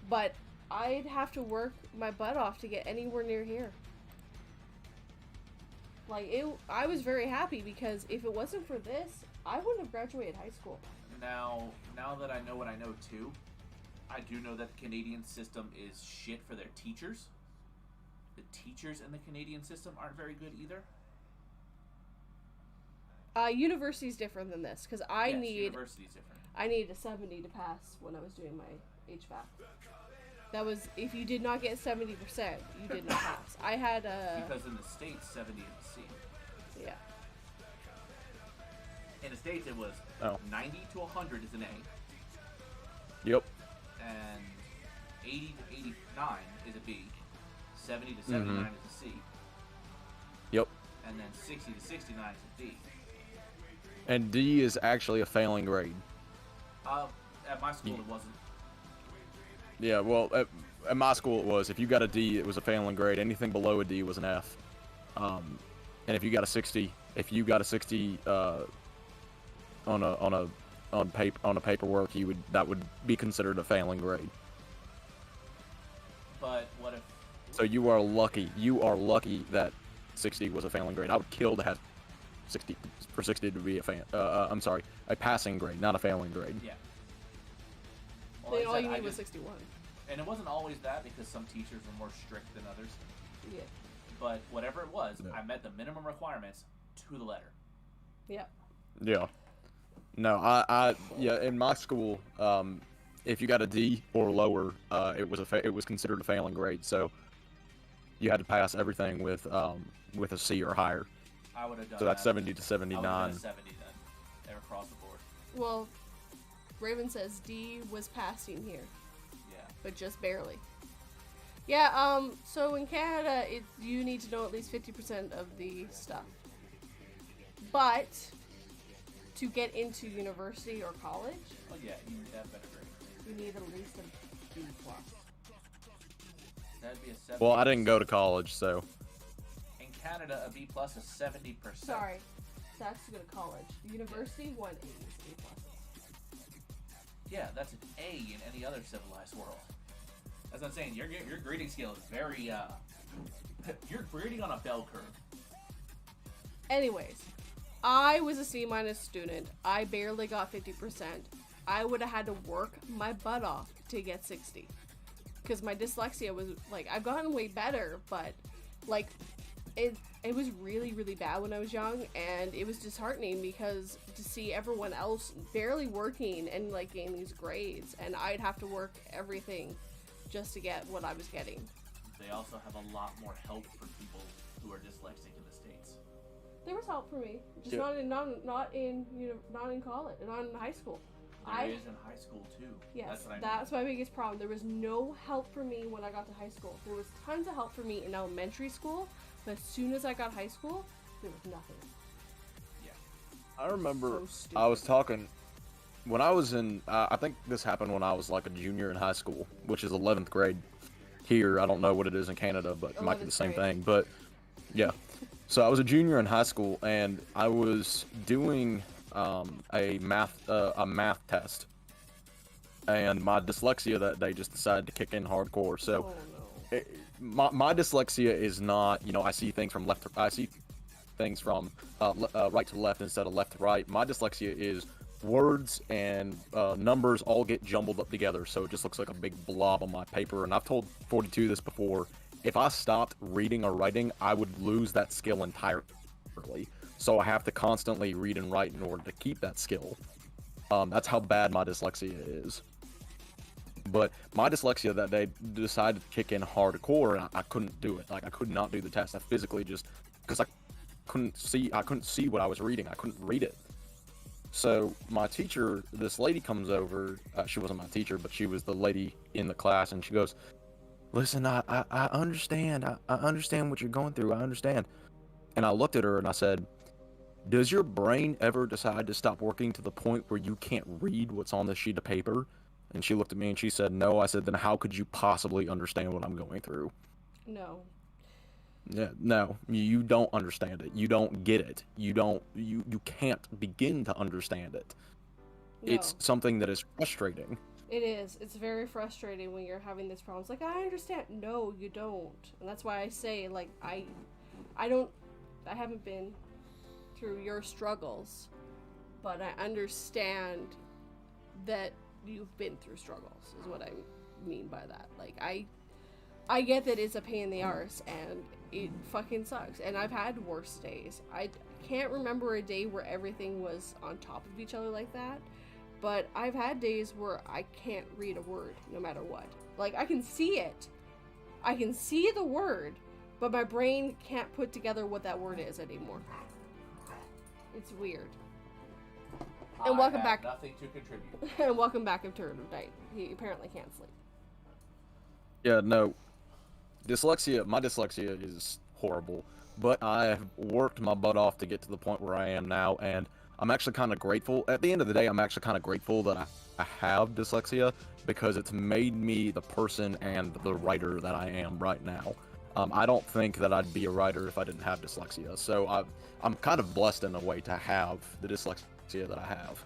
But I'd have to work my butt off to get anywhere near here. I was very happy because if it wasn't for this, I wouldn't have graduated high school. Now that I know what I know too, I do know that the Canadian system is shit for their teachers. The teachers in the Canadian system aren't very good either. University's different than this because University's different. I needed a 70 to pass when I was doing my HVAC. That was, if you did not get 70%, you did not pass. I had a... Because in the States, 70 is a C. Yeah. In the States, it was 90 to 100 is an A. Yep. And 80 to 89 is a B. 70 to 79 is a C. Yep. And then 60 to 69 is a D. And D is actually a failing grade. At my school, it wasn't. Yeah, well, at my school it was. If you got a D, it was a failing grade. Anything below a D was an F. And if you got a 60, on a paperwork, that would be considered a failing grade. But what if? So you are lucky. You are lucky that 60 was a failing grade. I would kill to have 60 to be a passing grade, not a failing grade. Yeah. Well, All you need was 61. And it wasn't always that because some teachers were more strict than others. Yeah. But whatever it was, No. I met the minimum requirements to the letter. Yeah. Yeah. No, in my school, if you got a D or lower, it was considered a failing grade. So you had to pass everything with a C or higher. I would have done. So that's that. 70 to 79. I would have done 70 then, across the board. Well, Raven says D was passing here, Yeah. but just barely. Yeah, so in Canada, you need to know at least 50% of the stuff. But to get into university or college, Oh yeah, you need to have better grades. you need at least a B plus. That'd be a 70. Well, I didn't go to college, so. In Canada, a B plus is 70%. Sorry, that's to go to college. University, 180 is B plus. Yeah, that's an A in any other civilized world. As I'm saying, your grading scale is very you're grading on a bell curve. Anyways, I was a C minus student. I barely got 50%. I would have had to work my butt off to get 60. Because my dyslexia was, I've gotten way better, but, like, it was really, really bad when I was young, and it was disheartening because to see everyone else barely working and, like, getting these grades, and I'd have to work everything just to get what I was getting. They also have a lot more help for people who are dyslexic in the States. There was help for me, just Yeah. not in college, not in high school. There is in high school too. Yes, That's that's my biggest problem. There was no help for me when I got to high school. There was tons of help for me in elementary school, but as soon as I got high school, there was nothing. I remember So stupid. I was talking when I was in. I think this happened when I was like a junior in high school, which is 11th grade. Here, I don't know what it is in Canada, but it might be the 11th same grade. thing. But yeah, so I was a junior in high school, and I was doing a math test, and my dyslexia that day just decided to kick in hardcore. So. Oh no. My dyslexia is not, I see things from I see things from right to left instead of left to right. My dyslexia is words and numbers all get jumbled up together, so it just looks like a big blob on my paper. And I've told 42 this before. If I stopped reading or writing, I would lose that skill entirely. So I have to constantly read and write in order to keep that skill. That's how bad my dyslexia is. But my dyslexia that day decided to kick in hardcore, and I couldn't do it. Like, I could not do the test. I physically just, because I couldn't see what I was reading. I couldn't read it. So my teacher, this lady comes over. She wasn't my teacher, but she was the lady in the class, and she goes, "Listen, I understand. I understand what you're going through. I understand." And I looked at her and I said, "Does your brain ever decide to stop working to the point where you can't read what's on this sheet of paper?" And she looked at me and she said, "No." I said, "Then how could you possibly understand what I'm going through?" No. Yeah, no, you don't understand it. You don't get it. You can't begin to understand it. No. It's something that is frustrating. It is. It's very frustrating when you're having this problem. It's like, I understand. No, you don't. And that's why I say, like, I haven't been through your struggles, but I understand that you've been through struggles, is what I mean by that. Like, I get that it's a pain in the arse, and it fucking sucks. And I've had worse days. I can't remember a day where everything was on top of each other like that, but I've had days where I can't read a word no matter what. Like, I can see it. I can see the word, but my brain can't put together what that word is anymore. It's weird. And welcome back. Nothing to contribute. And welcome back to Turn of Night. He apparently can't sleep. Yeah, no. My dyslexia is horrible, but I have worked my butt off to get to the point where I am now, and I'm actually kind of grateful. At the end of the day, I'm actually kind of grateful that I have dyslexia, because it's made me the person and the writer that I am right now. I don't think that I'd be a writer if I didn't have dyslexia, so I'm kind of blessed in a way to have the dyslexia that I have.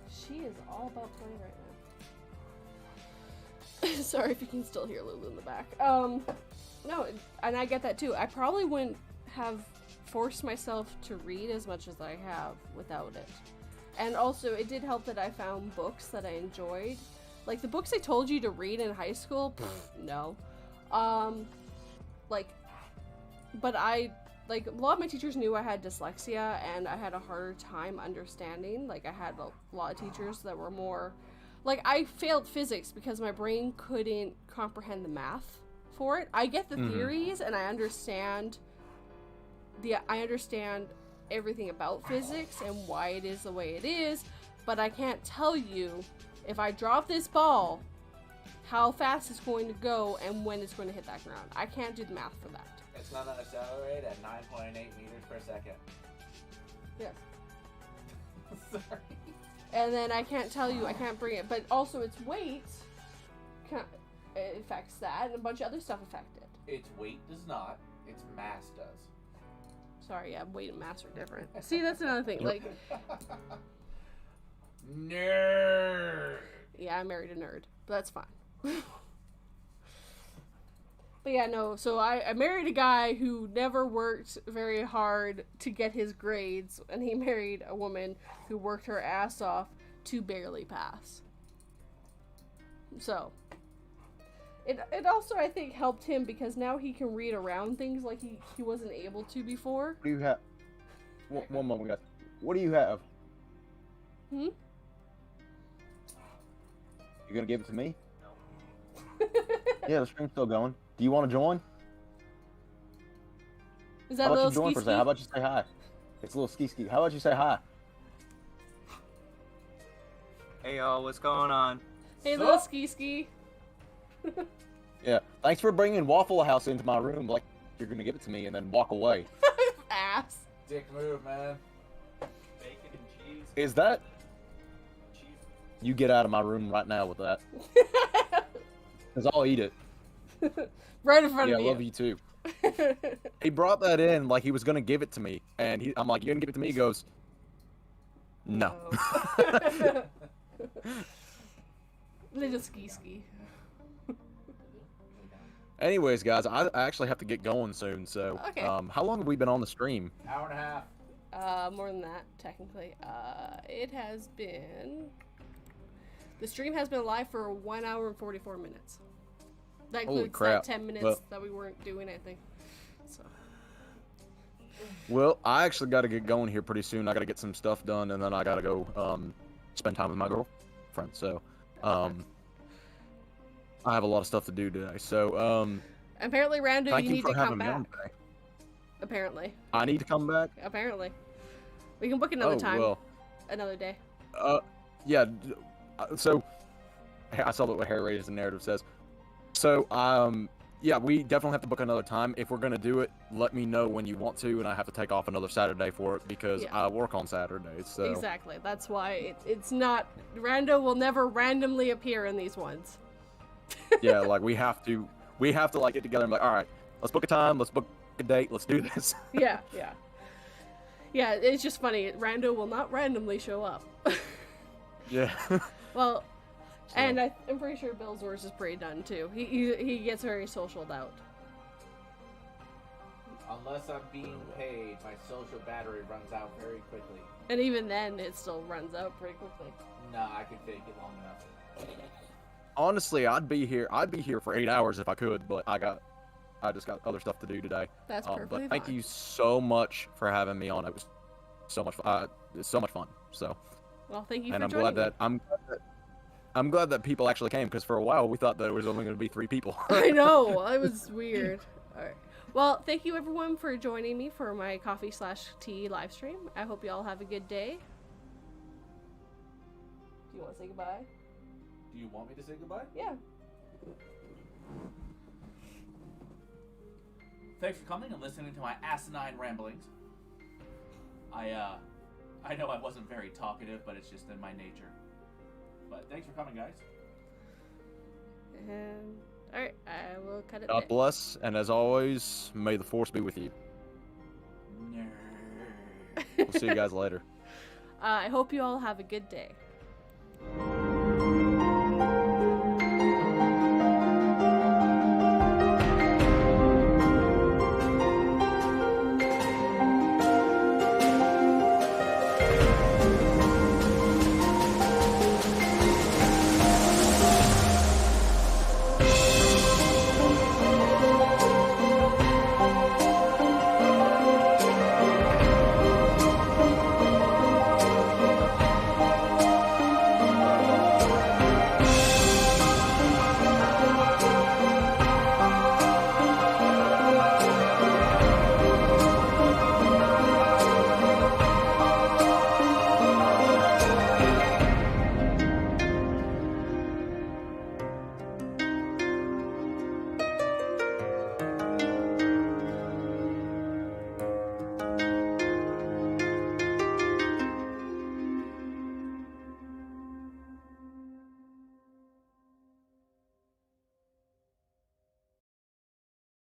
She is all about playing right now. Sorry if you can still hear Lulu in the back. No, and I get that too. I probably wouldn't have forced myself to read as much as I have without it. And also, it did help that I found books that I enjoyed. Like, the books I told you to read in high school, no. But a lot of my teachers knew I had dyslexia, and I had a harder time understanding. Like, I had a lot of teachers that were more... Like, I failed physics because my brain couldn't comprehend the math for it. I get the theories, and I understand everything about physics and why it is the way it is, but I can't tell you, if I drop this ball, how fast it's going to go and when it's going to hit that ground. I can't do the math for that. It's going to accelerate at 9.8 meters per second. Yes. Sorry. And then I can't tell you, I can't bring it, but also its weight it affects that, and a bunch of other stuff affect it. Its weight does not. Its mass does. Sorry, yeah, weight and mass are different. See, that's another thing. Like, Nerd. yeah, I married a nerd, but that's fine. But yeah, no, so I married a guy who never worked very hard to get his grades, and he married a woman who worked her ass off to barely pass. So, It also, I think, helped him because now he can read around things like he wasn't able to before. What do you have? One moment, guys. What do you have? Hmm? You gonna give it to me? Yeah, the stream's still going. Do you want to join? Is that How about little you join ski for a second? How about you say hi? It's a little ski. How about you say hi? Hey y'all, what's going on? Hey, little ski. Yeah. Thanks for bringing Waffle House into my room like you're gonna give it to me and then walk away. Ass. Dick move, man. Bacon and cheese. Is that? Cheese. You get out of my room right now with that. Because I'll eat it. Right in front Yeah, of I you. love you too. He brought that in like he was gonna give it to me, and I'm like, "You gonna give it to me?" He goes, "No." Oh. Little ski. Anyways, guys, I actually have to get going soon. So, Okay. How long have we been on the stream? Hour and a half. More than that, technically. It has been. The stream has been live for 1 hour and 44 minutes. That Holy includes crap. that 10 minutes Well- that we weren't doing anything. So. Well, I actually got to get going here pretty soon. I got to get some stuff done, and then I got to go spend time with my girlfriend. So, I have a lot of stuff to do today. So, Apparently, Rando, thank you you need for to having come me on back. today. Apparently. I need to come back. Apparently. We can book another time. Well, Another day. yeah. So, I saw what Harry Raised the narrative says. So, yeah, we definitely have to book another time. If we're gonna do it, let me know when you want to, and I have to take off another Saturday for it because Yeah. I work on Saturdays. So Exactly. That's why it's not. Rando will never randomly appear in these ones. yeah, like we have to like get together and be like, all right, let's book a time, let's book a date, let's do this. Yeah. Yeah, it's just funny. Rando will not randomly show up. Yeah. Well, So- and I'm pretty sure Billzors is pretty done too. He gets very socialed out. Unless I'm being paid, my social battery runs out very quickly. And even then, it still runs out pretty quickly. No, I can fake it long enough. Honestly, I'd be here for 8 hours if I could, but I just got other stuff to do today. That's perfectly But thank fine. you so much for having me on. It was so much fun. It's so much fun. So, Well, thank you and for I'm joining glad that I'm glad that people actually came because for a while we thought that there was only going to be 3 people. I know, it was weird. Alright. Well, thank you everyone for joining me for my coffee/tea live stream. I hope you all have a good day. Do you want to say goodbye? Do you want me to say goodbye? Yeah. Thanks for coming and listening to my asinine ramblings. I know I wasn't very talkative, but it's just in my nature. But thanks for coming, guys. And alright, I will cut it God there. bless, and as always, may the force be with you. Nerd. We'll see you guys later. I hope you all have a good day.